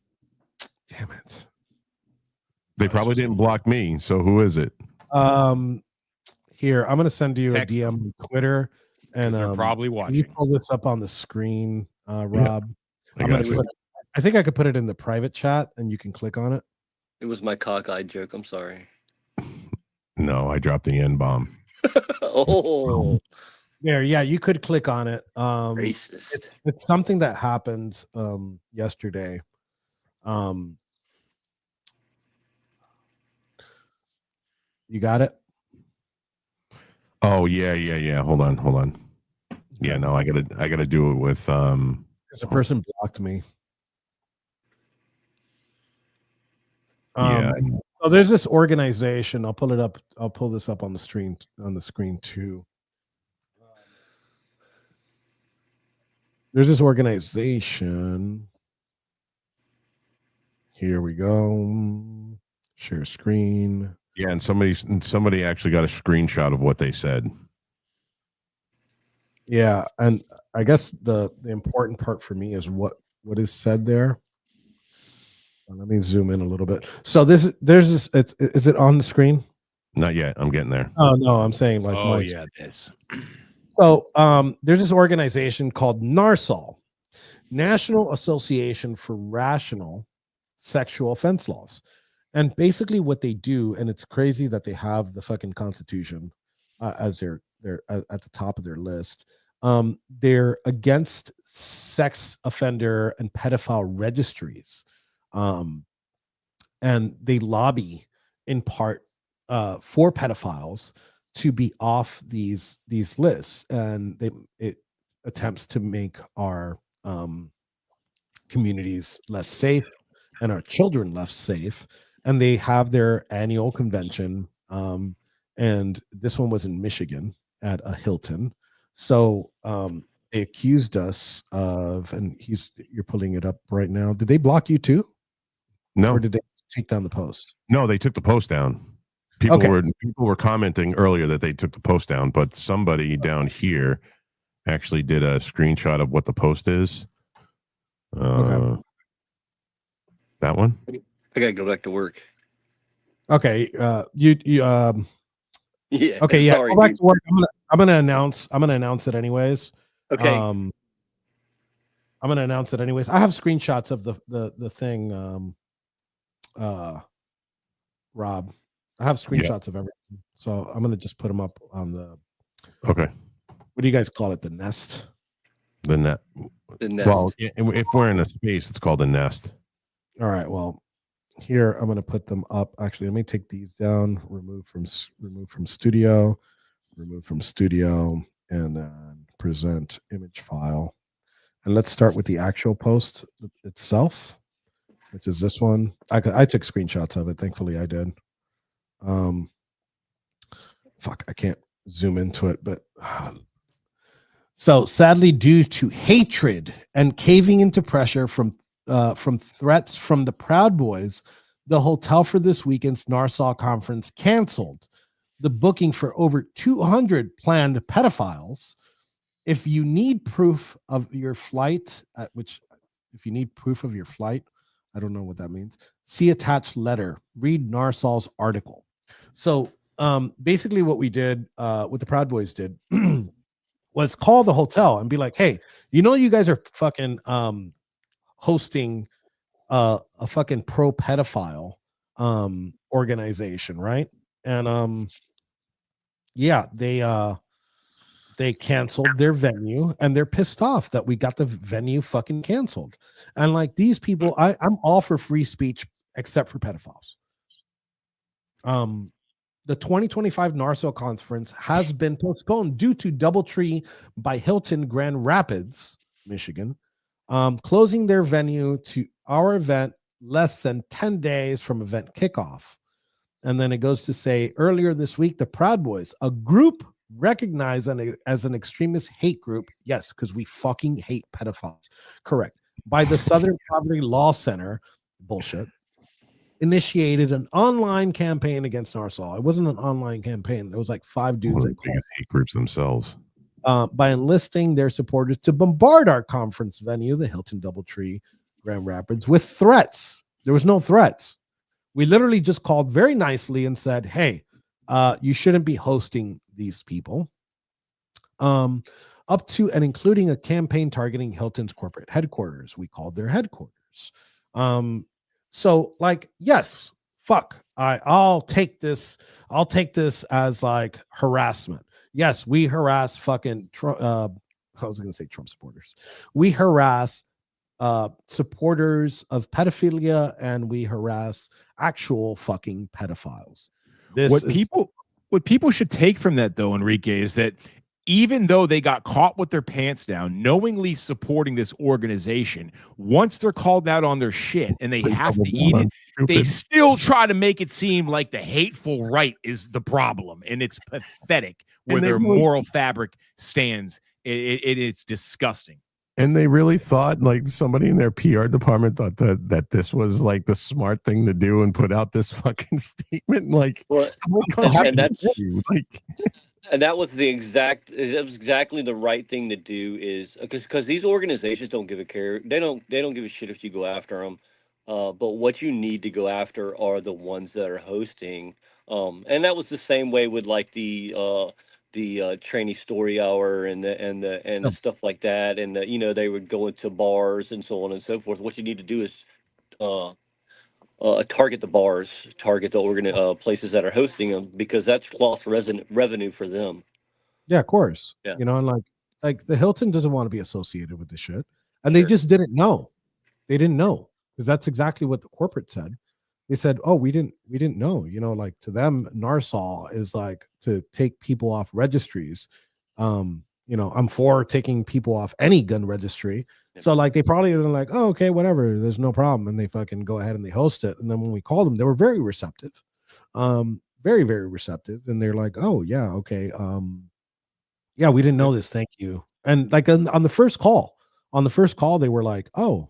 Damn it. They probably didn't block me. So who is it? Here, I'm gonna send you Text a DM on Twitter, and they're probably watching. Can you pull this up on the screen, Rob? Yeah, I think I could put it in the private chat, and you can click on it. It was my cockeyed joke. I'm sorry. No, I dropped the N-bomb. Oh, There, yeah, you could click on it. racist. It's something that happened yesterday. You got it? Oh yeah. Hold on. Yeah, no, I gotta do it with Because the person blocked me. yeah. So there's this organization. I'll pull it up. I'll pull this up on the screen too. There's this organization. Here we go. Share screen. Yeah, and somebody actually got a screenshot of what they said. Yeah, and I guess the important part for me is what is said there. Let me zoom in a little bit. So there's this. Is it on the screen? Not yet. I'm getting there. Oh no, I'm saying like. Oh yeah, this. So there's this organization called NARSOL, National Association for Rational Sexual Offense Laws, and basically what they do, and it's crazy that they have the fucking Constitution as they're at the top of their list. They're against sex offender and pedophile registries. And they lobby in part for pedophiles to be off these lists, and it attempts to make our communities less safe and our children less safe. and they have their annual convention. And this one was in Michigan at a Hilton. So they accused us of, and you're pulling it up right now. Did they block you too? No. Or did they take down the post? No, they took the post down. People were commenting earlier that they took the post down, but somebody down here actually did a screenshot of what the post is. That one. I gotta go back to work. Okay. Yeah. Okay. Yeah. Sorry, Go back dude. to work. I'm gonna announce it anyways. Okay. I'm gonna announce it anyways. I have screenshots of the thing. Rob, I have screenshots of everything, so I'm gonna just put them up on the. Okay. What do you guys call it? The nest. The net. The nest. Well, if we're in a space, it's called a nest. All right. Well, here I'm going to put them up. Actually, let me take these down. Remove from studio, and then present image file. And let's start with the actual post itself, which is this one. I took screenshots of it. Thankfully, I did. Fuck, I can't zoom into it, but. So sadly, due to hatred and caving into pressure from threats from the Proud Boys, the hotel for this weekend's Narsal conference canceled the booking for over 200 planned pedophiles. If you need proof of your flight, I don't know what that means. See attached letter. Read Narsal's article. So basically, what we did, what the Proud Boys did. Was call the hotel and be like, hey, you guys are fucking hosting a fucking pro pedophile organization, right? And they canceled their venue, and they're pissed off that we got the venue fucking canceled. And like these people, I'm all for free speech except for pedophiles. The 2025 Narsal conference has been postponed due to DoubleTree by Hilton Grand Rapids, Michigan, closing their venue to our event less than 10 days from event kickoff. And then it goes to say, earlier this week, the Proud Boys, a group recognized as an extremist hate group, yes, because we fucking hate pedophiles, correct, by the Southern Poverty Law Center, bullshit, initiated an online campaign against Narsal. It wasn't an online campaign. It was like 5 dudes. One of the biggest hate groups themselves. By enlisting their supporters to bombard our conference venue, the Hilton DoubleTree Grand Rapids, with threats. There was no threats. We literally just called very nicely and said, hey, you shouldn't be hosting these people. Up to and including a campaign targeting Hilton's corporate headquarters. We called their headquarters. So like, yes, fuck, I'll take this as like harassment. Yes, we harass fucking I was going to say Trump supporters. We harass supporters of pedophilia, and we harass actual fucking pedophiles. What people should take from that, though, Enrique, is that even though they got caught with their pants down, knowingly supporting this organization, once they're called out on their shit and they have to eat it, they still try to make it seem like the hateful right is the problem. And it's pathetic where their moral fabric stands. It's disgusting. And they really thought, like, somebody in their PR department thought that this was like the smart thing to do and put out this fucking statement. Like, and that was exactly the right thing to do, is because these organizations don't give a care. They don't give a shit if you go after them. But what you need to go after are the ones that are hosting. And that was the same way with like the trainee story hour and the stuff like that. And they would go into bars and so on and so forth. What you need to do is target the bars, target the places that are hosting them, because that's lost revenue for them. Yeah, of course. Yeah. And like the Hilton doesn't want to be associated with this shit, and they just didn't know. They didn't know, because that's exactly what the corporate said. They said, "Oh, we didn't know." Like to them, Narsal is like to take people off registries, I'm for taking people off any gun registry. So like they probably were like, oh, okay, whatever, there's no problem, and they fucking go ahead and they host it. And then when we called them, they were very receptive, very very receptive, and they're like, oh yeah, okay, yeah, we didn't know this, thank you. And like on the first call, they were like, oh,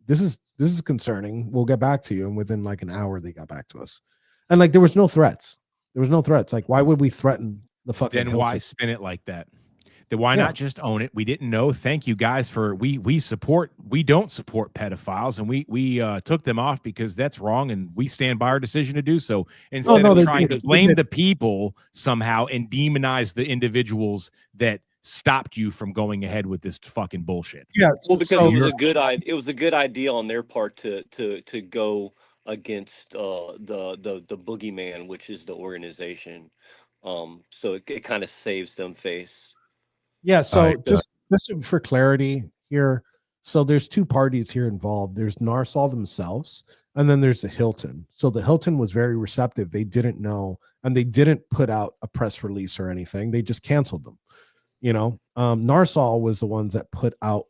this is concerning, we'll get back to you. And within like an hour they got back to us, and like there was no threats. Like, why would we threaten the fucking Then Hilton? why spin it like that? Then why not just own it? We didn't know. Thank you guys for we don't support pedophiles, and we took them off because that's wrong, and we stand by our decision to do so. Instead of trying to blame the people somehow and demonize the individuals that stopped you from going ahead with this fucking bullshit. Yeah, well, because it was a good idea on their part to go against the boogeyman, which is the organization. So it kind of saves them face. Yeah, so just for clarity here, so there's two parties here involved. There's Narsol themselves, and then there's the Hilton. So the Hilton was very receptive. They didn't know, and they didn't put out a press release or anything. They just canceled them. Narsol was the ones that put out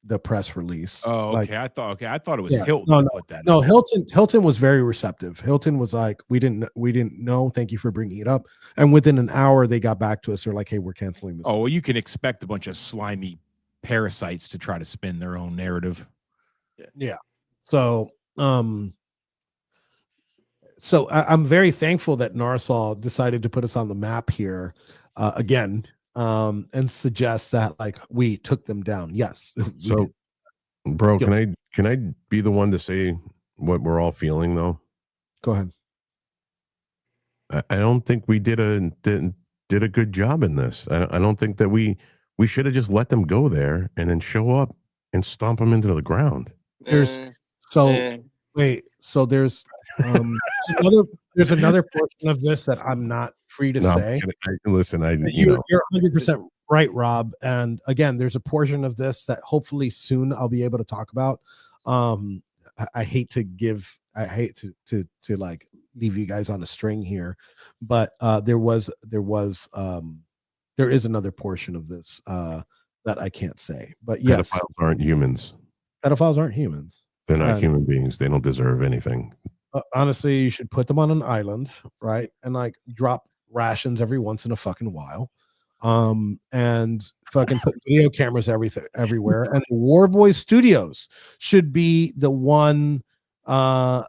the press release. Oh, okay. Like, I thought it was Hilton. No, that put that no. out. Hilton was very receptive. Hilton was like, we didn't know. Thank you for bringing it up. And within an hour, they got back to us. They're like, hey, we're canceling this. Oh, well, you can expect a bunch of slimy parasites to try to spin their own narrative. Yeah. So, I'm very thankful that Narsol decided to put us on the map here again, and suggest that like we took them down. Yes. So, bro, can I be the one to say what we're all feeling though? Go ahead. I don't think we did a good job in this. I don't think that we should have just let them go there and then show up and stomp them into the ground. There's another portion of this that I'm not free to say. Listen, You're 100% right, Rob. And again, there's a portion of this that hopefully soon I'll be able to talk about. I hate to like leave you guys on a string here, but there is another portion of this that I can't say. But yes, pedophiles aren't humans. Pedophiles aren't humans. They're not human beings. They don't deserve anything. Honestly, you should put them on an island, right? And like drop rations every once in a fucking while. And fucking put video cameras everywhere. And the War Boys Studios should be the one Host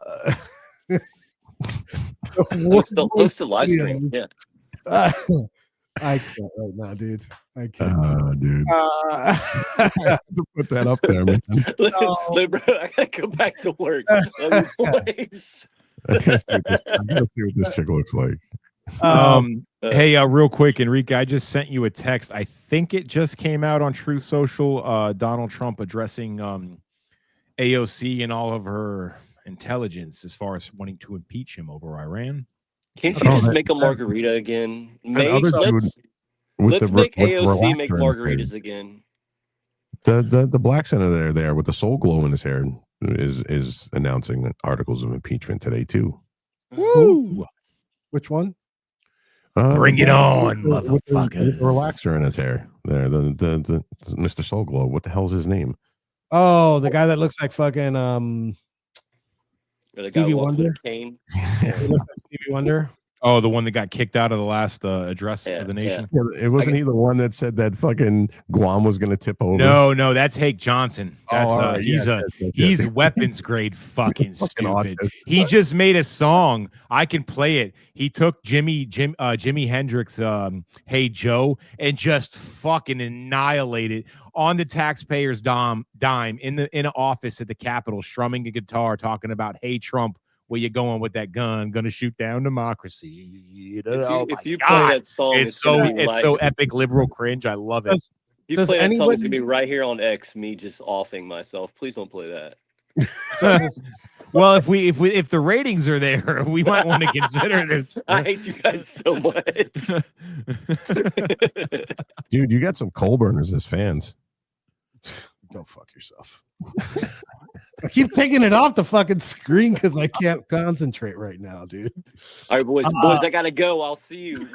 the live stream. Yeah. I can't right now, dude. I can't. Dude. Put that up there, man. Bro, I gotta go back to work. Please. I gotta see what this chick looks like. Hey, real quick, Enrique, I just sent you a text. I think it just came out on Truth Social. Donald Trump addressing AOC and all of her intelligence as far as wanting to impeach him over Iran. Can't you just make a margarita again? Let's make AOC make margaritas again. The black senator there with the soul glow in his hair is announcing articles of impeachment today too. Woo! Which one? Bring it on, motherfucker! The relaxer in his hair. There, the Mr. Soul Glow. What the hell's his name? Oh, the guy that looks like fucking Stevie Wonder. He looks like Stevie Wonder. Oh, the one that got kicked out of the last address of the nation. Yeah, it wasn't he the one that said that fucking Guam was going to tip over? No, that's Hake Johnson. That's he's weapons grade fucking stupid. He just made a song. I can play it. He took Jimi Hendrix, Hey Joe, and just fucking annihilated on the taxpayers' dime in an office at the Capitol, strumming a guitar, talking about Hey Trump. Where you going with that gun? Gonna shoot down democracy. If you play that song, it's so epic liberal cringe. I love it. You play that song, it's gonna be right here on X. Me just offing myself. Please don't play that. Well, if the ratings are there, we might want to consider this. I hate you guys so much. Dude, you got some coal burners as fans. Go fuck yourself. I keep taking it off the fucking screen because I can't concentrate right now, dude. All right, boys, I gotta go. I'll see you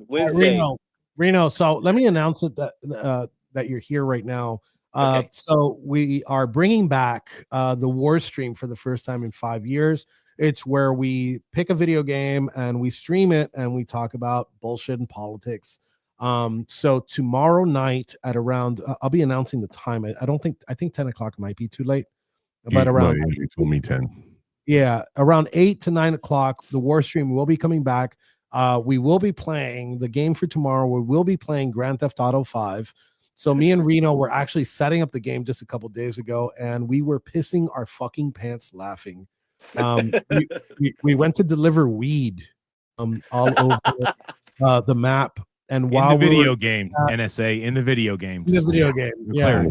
Wednesday. Reno. So let me announce it that you're here right now. Okay. So we are bringing back the War Stream for the first time in 5 years. It's where we pick a video game and we stream it and we talk about bullshit and politics. So tomorrow night at around, I'll be announcing the time. I think 10 o'clock might be too late. But around, you told me 10. Yeah, around 8 to 9 o'clock, the War Stream will be coming back. We will be playing the game for tomorrow. We will be playing Grand Theft Auto 5. So me and Reno were actually setting up the game just a couple days ago, and we were pissing our fucking pants laughing. We went to deliver weed all over the map. And while in the video game, NSA in the video game, in the video game, yeah,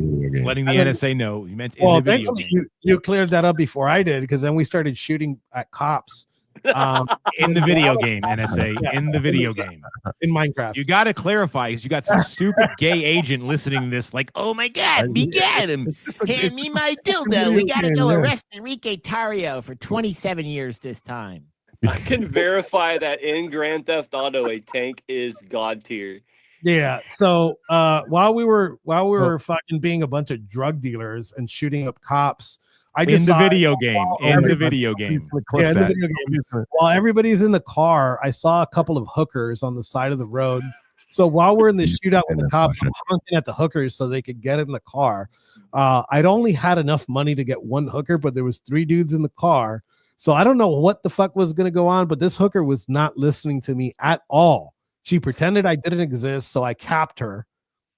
letting the NSA know you meant in the video game. You cleared that up before I did, because then we started shooting at cops in the video game, NSA in the video game, in Minecraft. You got to clarify, because you got some stupid gay agent listening to this, like, oh my god, we got him, hand me my dildo. We got to go arrest Enrique Tarrio for 27 years this time. I can verify that in Grand Theft Auto, a tank is god tier. Yeah. So while we were fucking being a bunch of drug dealers and shooting up cops, in the video game. In the video game. Yeah, in the video game. While everybody's in the car, I saw a couple of hookers on the side of the road. So while we're in the shootout with the cops, I'm honking at the hookers so they could get in the car. I'd only had enough money to get one hooker, but there was 3 dudes in the car. So I don't know what the fuck was going to go on, but this hooker was not listening to me at all. She pretended I didn't exist, so I capped her,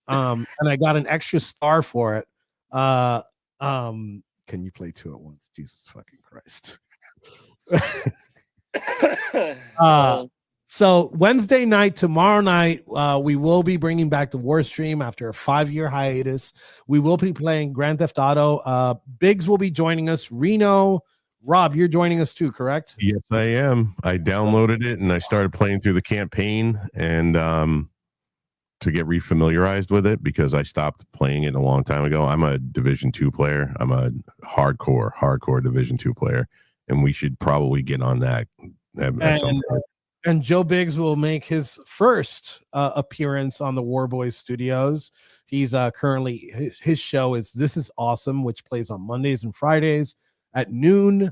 and I got an extra star for it. Can you play 2 at once? Jesus fucking Christ. So Wednesday night, tomorrow night, we will be bringing back the War Stream after a 5-year hiatus. We will be playing Grand Theft Auto. Biggs will be joining us. Reno. Rob, you're joining us too, correct? Yes, I am. I downloaded it and I started playing through the campaign and to get refamiliarized with it, because I stopped playing it a long time ago. I'm a Division 2 player. I'm a hardcore Division 2 player, and we should probably get on that at some point. And Joe Biggs will make his first appearance on the War Boys Studios. He's currently, his show is This Is Awesome, which plays on Mondays and Fridays at noon.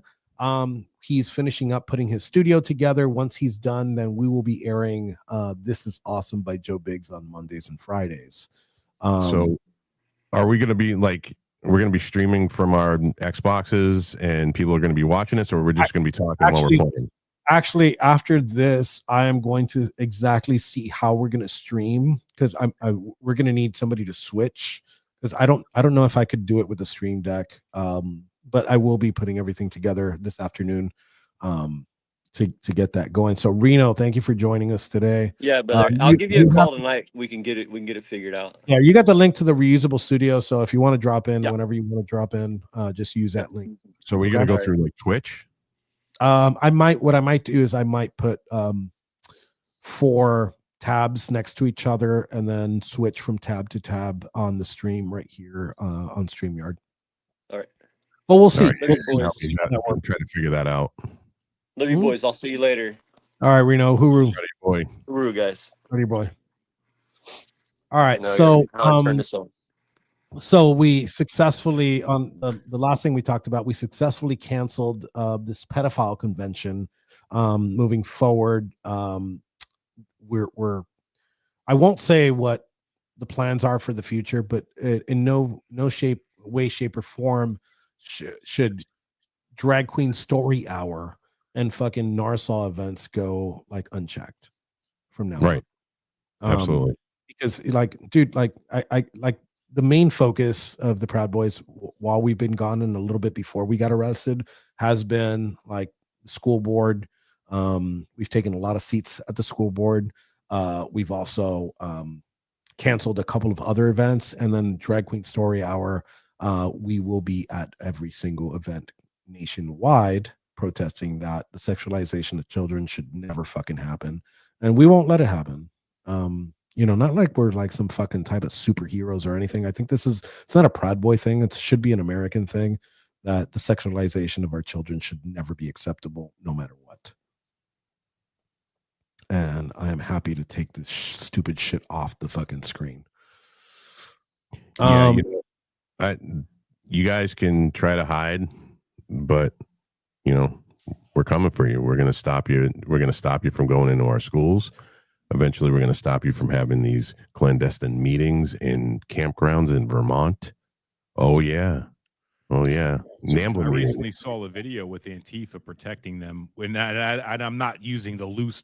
He's finishing up putting his studio together. Once he's done, then we will be airing This Is Awesome by Joe Biggs on Mondays and Fridays. So are we going to be like, we're going to be streaming from our Xboxes and people are going to be watching us, or we're just going to be talking while we're playing? Actually, after this, I am going to exactly see how we're going to stream, because we're going to need somebody to switch, because I don't know if I could do it with the Stream Deck. But I will be putting everything together this afternoon to get that going. So Reno, thank you for joining us today. Yeah, brother. I'll give you a call tonight. We can get it figured out. Yeah, you got the link to the reusable studio. So if you want to drop in, whenever you want to drop in, just use that link. So we're gonna go through like Twitch. What I might do is I might put 4 tabs next to each other and then switch from tab to tab on the stream right here on StreamYard. All right. But we'll see. Right. I'm trying to figure that out. Love you, boys. I'll see you later. All right, Reno. Hooroo. Ready, boy. Hooroo, guys. Ready, boy. All right. No, So, turn this on. so we successfully, on the last thing we talked about, we successfully canceled this pedophile convention. Moving forward, we're I won't say what the plans are for the future, but in no way, shape, or form should Drag Queen Story Hour and fucking Narsau events go like unchecked from now. Right. Absolutely. Because like, dude, like I like the main focus of the Proud Boys while we've been gone and a little bit before we got arrested has been like the school board. We've taken a lot of seats at the school board. We've also canceled a couple of other events, and then Drag Queen Story Hour. We will be at every single event nationwide protesting that the sexualization of children should never fucking happen, and we won't let it happen. You know, not like we're like some fucking type of superheroes or anything. I think it's not a Proud Boy thing. It should be an American thing, that the sexualization of our children should never be acceptable, no matter what. And I am happy to take this stupid shit off the fucking screen. Yeah, you guys can try to hide, but you know, we're coming for you. We're going to stop you. We're going to stop you from going into our schools. Eventually, we're going to stop you from having these clandestine meetings in campgrounds in Vermont. Oh yeah. I recently saw a video with Antifa protecting them. When I'm not using the loose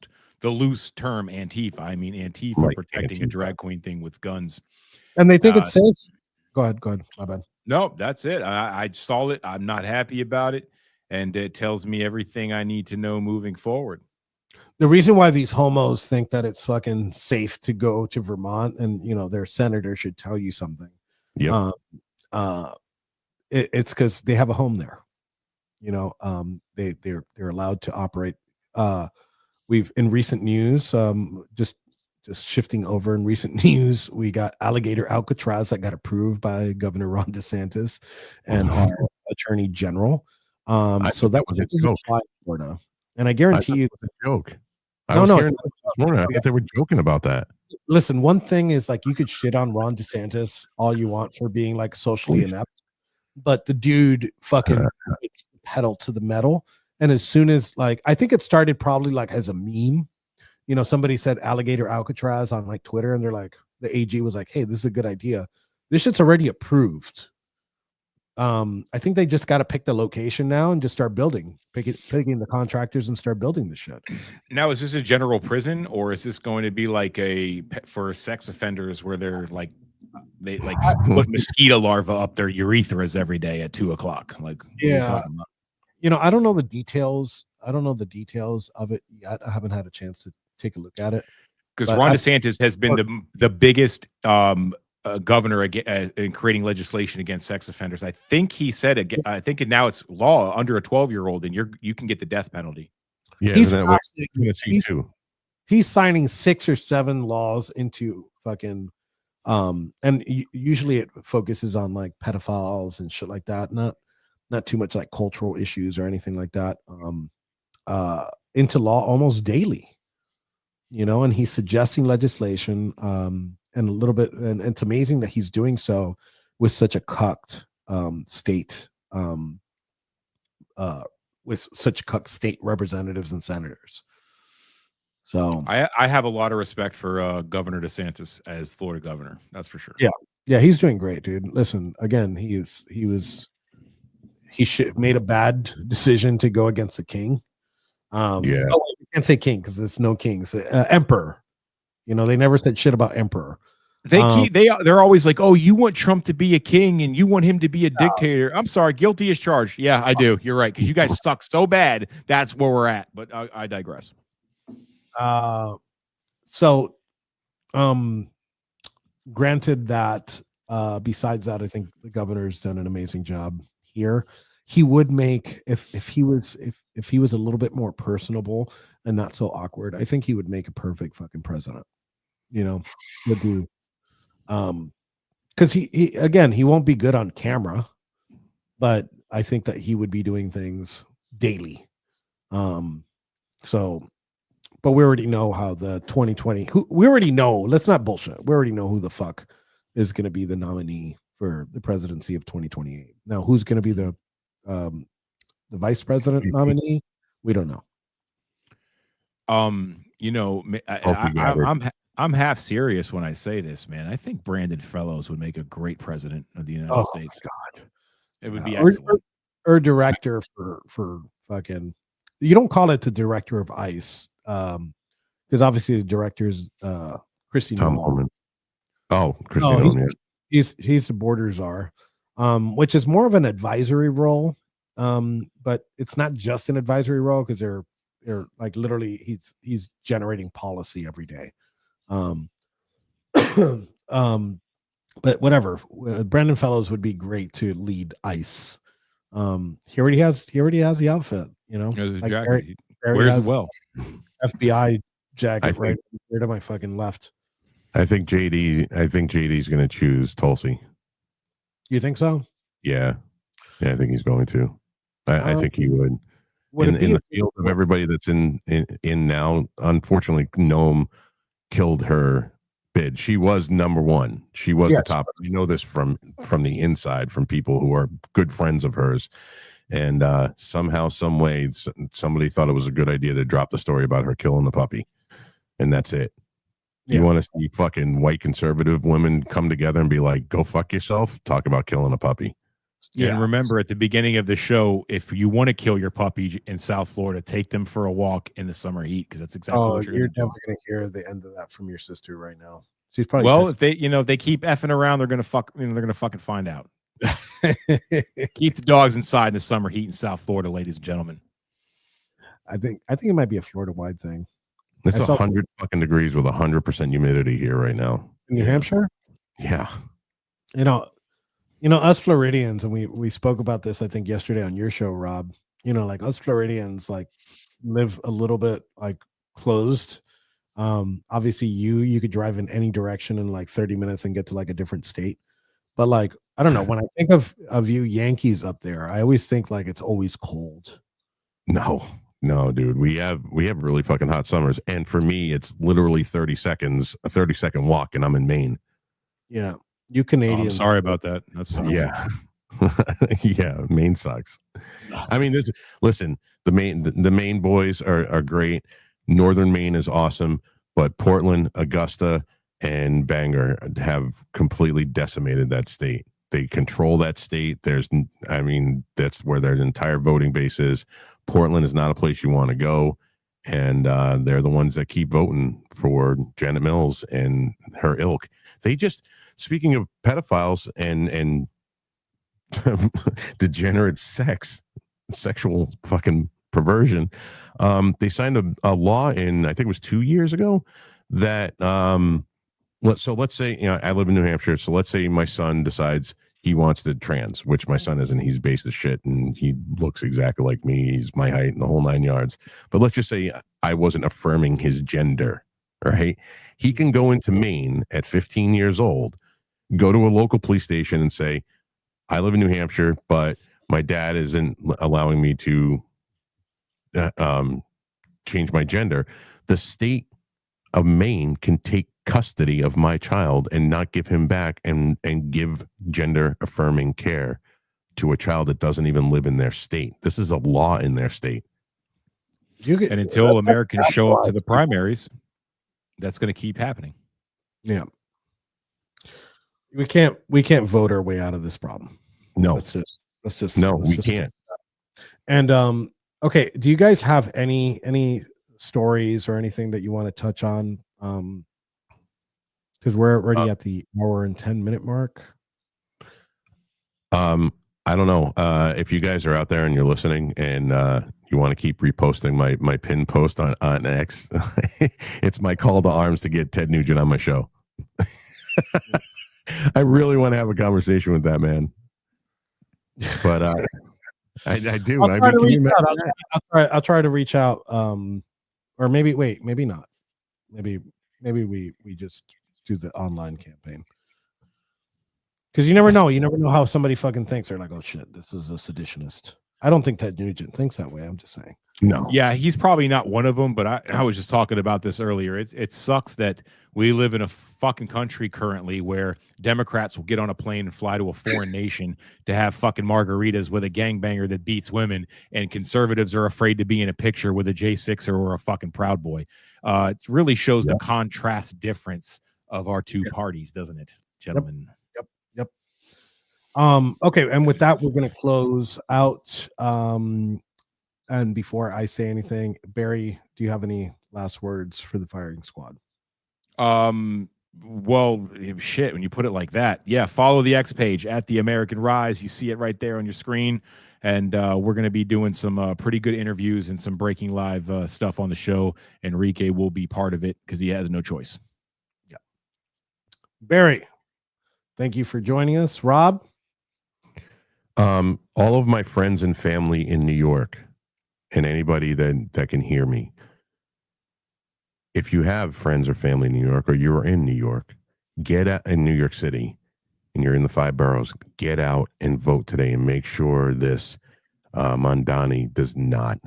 term Antifa. I mean Antifa protecting a drag queen thing with guns. And they think it's safe. Go ahead. My bad. No, that's it. I saw it. I'm not happy about it. And it tells me everything I need to know moving forward. The reason why these homos think that it's fucking safe to go to Vermont, and you know, their senator should tell you something. Yeah. It's because they have a home there. You know, they're allowed to operate. We've in recent news, just shifting over in recent news, we got Alligator Alcatraz that got approved by Governor Ron DeSantis and our Attorney General. So that was a joke, Florida, and I guarantee you, a joke. I thought they were joking about that. Listen, one thing is like you could shit on Ron DeSantis all you want for being like socially inept, but the dude fucking puts the pedal to the metal. And as soon as like, I think it started probably like as a meme, you know, somebody said Alligator Alcatraz on like Twitter, and they're like, the AG was like, hey, this is a good idea. This shit's already approved. I think they just got to pick the location now and just start building, picking the contractors and start building the shit. Now, is this a general prison, or is this going to be like for sex offenders where they put mosquito larvae up their urethras every day at 2:00? Like, yeah, you know, I don't know the details. I don't know the details of it yet. I haven't had a chance to take a look at it. Because Ron DeSantis has been the biggest governor in creating legislation against sex offenders. I think he said I think now it's law under a 12-year-old, and you can get the death penalty. Yeah, he's signing 6 or 7 laws into fucking and usually it focuses on like pedophiles and shit like that. Not too much like cultural issues or anything like that. Into law almost daily. You know, and he's suggesting legislation and a little bit, and it's amazing that he's doing so with such a cucked state, with such cucked state representatives and senators. So I have a lot of respect for Governor DeSantis as Florida governor. That's for sure. Yeah, he's doing great, dude. Listen, again, he made a bad decision to go against the king. You can't say king because there's no kings. Emperor. You know, they never said shit about emperor. They're always like, oh, you want Trump to be a king and you want him to be a dictator. I'm sorry, guilty as charged. Yeah, I do. You're right, because you guys suck so bad. That's where we're at. But I digress. Granted that besides that, I think the governor's done an amazing job here. He would make if he was a little bit more personable and not so awkward, I think he would make a perfect fucking president. You know, would do. Because he won't be good on camera, but I think that he would be doing things daily. But we already know how the 2020. We already know. Let's not bullshit. We already know who the fuck is going to be the nominee for the presidency of 2028. Now, who's going to be the vice president nominee? We don't know. You know, I'm half serious when I say this, man. I think Brandon Fellows would make a great president of the United States. God, it would be excellent. Or director for fucking. You don't call it the director of ICE, because obviously the director is Christy Nolan. Oh, Christy Nolan. He's the border czar, which is more of an advisory role, but it's not just an advisory role because they're like literally he's generating policy every day. But whatever. Brandon Fellows would be great to lead ICE. He already has the outfit, you know. Like wears it well. FBI jacket right here to my fucking left. I think JD's going to choose Tulsi. You think so? Yeah, I think he's going to. I think he would. In the field of everybody that's in now, unfortunately, Noam killed her bid. She was number one. She was the top. We know this from the inside, from people who are good friends of hers. And somehow, some way, somebody thought it was a good idea to drop the story about her killing the puppy, and that's it. You want to see fucking white conservative women come together and be like, "Go fuck yourself." Talk about killing a puppy. Yeah. And remember, at the beginning of the show, if you want to kill your puppy in South Florida, take them for a walk in the summer heat, because that's exactly what you're doing. never going to hear the end of that from your sister right now. She's probably if they keep effing around, they're going to they're going to fucking find out. Keep the dogs inside in the summer heat in South Florida, ladies and gentlemen. I think it might be a Florida-wide thing. It's 100 fucking degrees with 100% humidity here right now in New Hampshire. Yeah, you know, us Floridians, and we spoke about this, I think, yesterday on your show, Rob. Like us Floridians, like live a little bit like closed. Obviously, you could drive in any direction in like 30 minutes and get to like a different state. But like, I don't know, when I think of you Yankees up there, I always think like it's always cold. No, dude. We have really fucking hot summers. And for me, it's literally 30 seconds, a 30-second walk, and I'm in Maine. Yeah. You Canadians. I'm sorry about that. That sucks. Yeah. Yeah, Maine sucks. I mean, listen, the Maine boys are great. Northern Maine is awesome, but Portland, Augusta, and Bangor have completely decimated that state. They control that state. That's where their entire voting base is. Portland is not a place you want to go. And they're the ones that keep voting for Janet Mills and her ilk. They just, speaking of pedophiles and degenerate sexual fucking perversion, they signed a law in, I think it was 2 years ago, that let's say, I live in New Hampshire, so let's say my son decides he wants to trans, which my son isn't. He's based as shit, and he looks exactly like me. He's my height and the whole 9 yards. But let's just say I wasn't affirming his gender, right? He can go into Maine at 15 years old, go to a local police station and say, I live in New Hampshire, but my dad isn't allowing me to change my gender. The state of Maine can take custody of my child and not give him back and give gender affirming care to a child that doesn't even live in their state. This is a law in their state. And until Americans show up to the primaries, that's going to keep happening. Yeah. We can't vote our way out of this problem. No. We can't. And okay, do you guys have any stories or anything that you want to touch on? Because we're already at the hour and 10-minute mark. I don't know if you guys are out there and you're listening and you want to keep reposting my pin post on X. It's my call to arms to get Ted Nugent on my show. I really want to have a conversation with that man. But I do. I'll try to reach out. Or maybe not. Maybe we just do the online campaign. Because you never know. You never know how somebody fucking thinks. They're like, oh shit, this is a seditionist. I don't think Ted Nugent thinks that way. I'm just saying. No. Yeah, he's probably not one of them, but I was just talking about this earlier. It sucks that we live in a fucking country currently where Democrats will get on a plane and fly to a foreign nation to have fucking margaritas with a gangbanger that beats women, and conservatives are afraid to be in a picture with a J6er or a fucking Proud Boy. It really shows the contrast difference of our two parties, doesn't it, gentlemen? Yep. Okay, and with that, we're going to close out. And before I say anything, Barry, do you have any last words for the firing squad? Well, shit, when you put it like that, yeah, follow the X page at The American Rise. You see it right there on your screen. And we're going to be doing some pretty good interviews and some breaking live stuff on the show. Enrique will be part of it because he has no choice. Yeah. Barry, thank you for joining us. Rob? All of my friends and family in New York, and anybody that can hear me, if you have friends or family in New York, or you're in New York, get out in New York City, and you're in the 5 boroughs, get out and vote today, and make sure this Mondani does not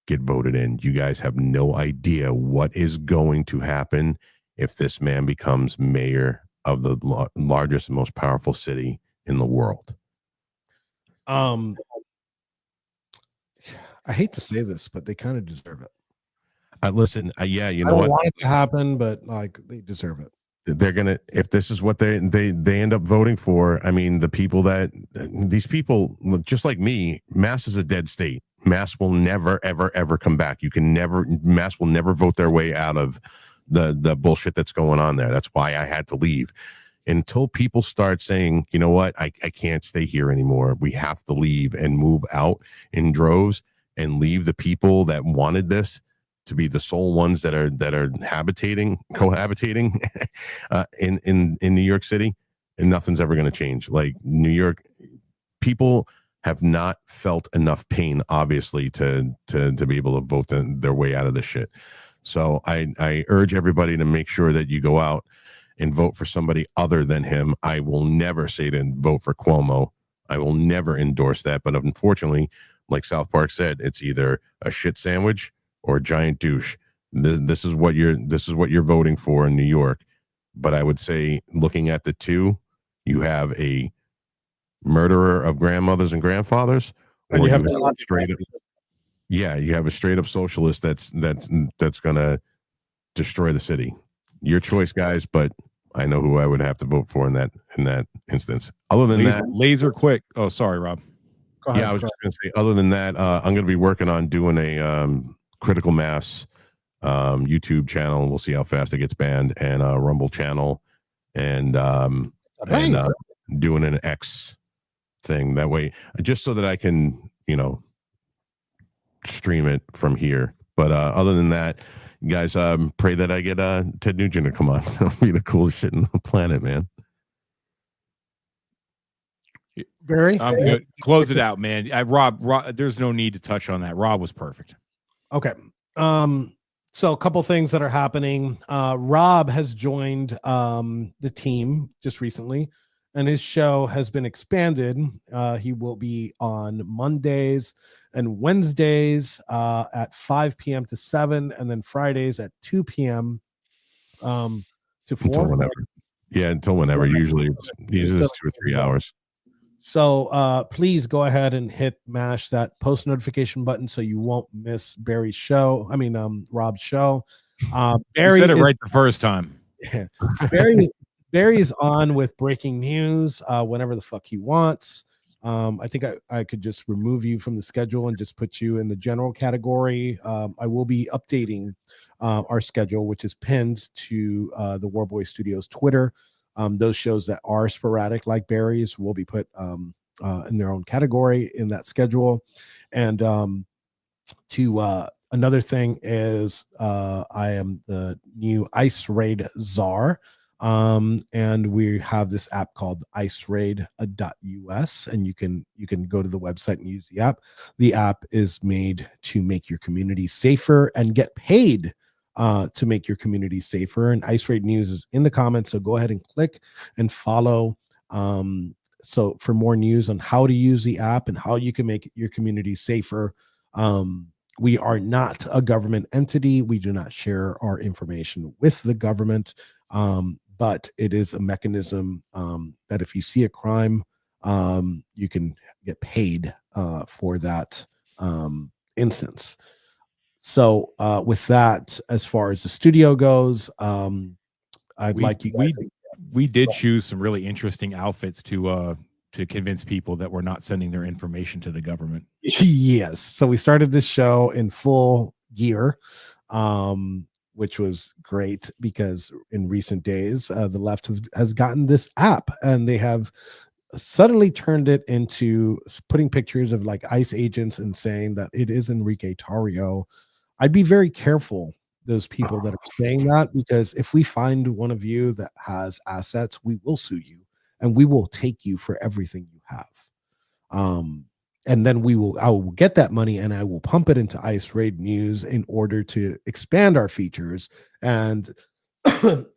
get voted in. You guys have no idea what is going to happen if this man becomes mayor of the largest and most powerful city in the world. I hate to say this, but they kind of deserve it. Listen, yeah, you I know don't what? want it to happen, but like they deserve it. They're gonna, if this is what they end up voting for. I mean, these people, just like me, Mass is a dead state. Mass will never, ever, ever come back. Mass will never vote their way out of the bullshit that's going on there. That's why I had to leave. Until people start saying, you know what, I can't stay here anymore. We have to leave and move out in droves and leave the people that wanted this to be the sole ones that are cohabitating in New York City, and nothing's ever going to change. Like, New York people have not felt enough pain, obviously, to be able to vote their way out of this shit. So I urge everybody to make sure that you go out and vote for somebody other than him. I will never say to vote for Cuomo. I will never endorse that. But unfortunately, like South Park said, it's either a shit sandwich or a giant douche. This is what you're voting for in New York. But I would say, looking at the two, you have a murderer of grandmothers and grandfathers, or you have a straight up, you have a straight up socialist that's gonna destroy the city. Your choice, guys, but I know who I would have to vote for in that instance. Other than that, laser quick. Oh, sorry, Rob. Yeah, I was just going to say, other than that, I'm going to be working on doing a Critical Mass YouTube channel. We'll see how fast it gets banned, and a Rumble channel, and doing an X thing. That way, just so that I can, stream it from here. But other than that, guys, pray that I get Ted Nugent to come on. That'll be the coolest shit in the planet, man. Barry, I'm good. Close it out, man. Rob, there's no need to touch on that. Rob was perfect. Okay. So a couple things that are happening. Rob has joined the team just recently, and his show has been expanded. He will be on Mondays and Wednesdays at 5 p.m. to 7, and then Fridays at 2 p.m. To 4. Until whenever. Yeah, until whenever. Usually it's 2 or 3 hours. So please go ahead and mash that post notification button so you won't miss Barry's show. I mean, Rob's show. Barry said it right the first time. Yeah. Barry's on with breaking news whenever the fuck he wants. I think I could just remove you from the schedule and just put you in the general category. I will be updating our schedule, which is pinned to the Warboy Studios Twitter. Those shows that are sporadic, like Barry's, will be put in their own category in that schedule. And another thing is I am the new Ice Raid czar. And we have this app called iceraid.us, and you can go to the website and use the app. The app is made to make your community safer and get paid to make your community safer. And Ice Raid News is in the comments, so go ahead and click and follow. So for more news on how to use the app and how you can make your community safer. We are not a government entity. We do not share our information with the government. But it is a mechanism that if you see a crime, you can get paid for that instance. So with that, as far as the studio goes, we did choose some really interesting outfits to convince people that we're not sending their information to the government. Yes. So we started this show in full gear. Which was great because in recent days, the left has gotten this app, and they have suddenly turned it into putting pictures of like ICE agents and saying that it is Enrique Tarrio. I'd be very careful, those people that are saying that, because if we find one of you that has assets, we will sue you and we will take you for everything you have. and then I will get that money and I will pump it into Ice Raid News in order to expand our features and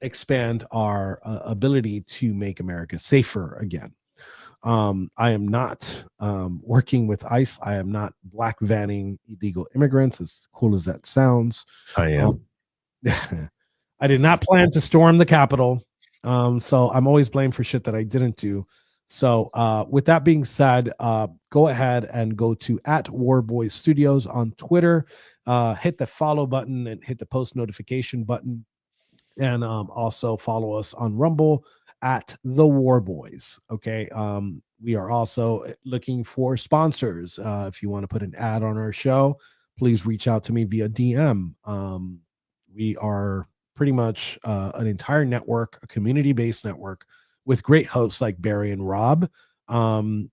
expand our ability to make America safer again. I am not working with ICE. I am not black vanning illegal immigrants, as cool as that sounds. I am. I did not plan to storm the Capitol. So I'm always blamed for shit that I didn't do. So with that being said, go ahead and go to @Warboys Studios on Twitter. Hit the follow button and hit the post notification button. And also follow us on Rumble @TheWarBoys. Okay. We are also looking for sponsors. If you want to put an ad on our show, please reach out to me via DM. We are pretty much an entire network, a community-based network with great hosts like Barry and Rob. And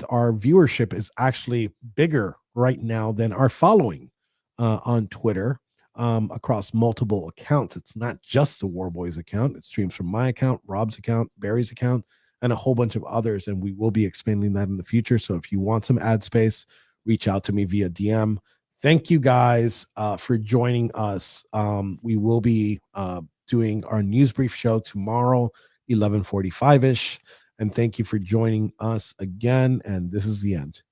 our viewership is actually bigger right now than our following on Twitter. Across multiple accounts. It's not just the Warboys account. It streams from my account, Rob's account, Barry's account, and a whole bunch of others. And we will be expanding that in the future. So if you want some ad space, reach out to me via DM. Thank you guys for joining us. We will be doing our news brief show tomorrow, 11:45-ish. And thank you for joining us again. And this is the end.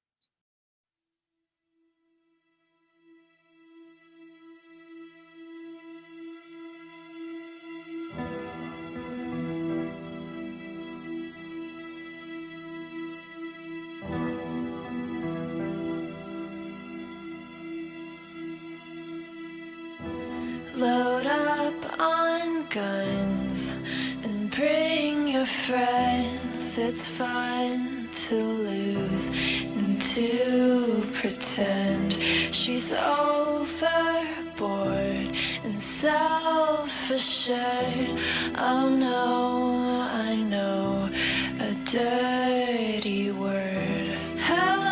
Load up on guns and bring your friends. It's fun to lose and to pretend she's overboard and self-assured. Oh no, I know a dirty word. Hello.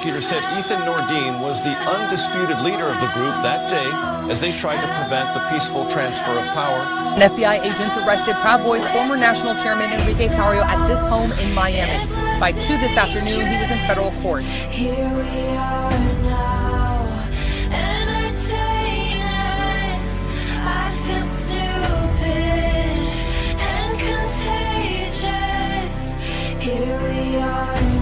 Prosecutor said Ethan Nordine was the undisputed leader of the group that day as they tried to prevent the peaceful transfer of power. And FBI agents arrested Proud Boys former national chairman Enrique Tarrio at this home in Miami. By 2 this afternoon, he was in federal court. Here we are now, entertainers. I feel stupid and contagious. Here we are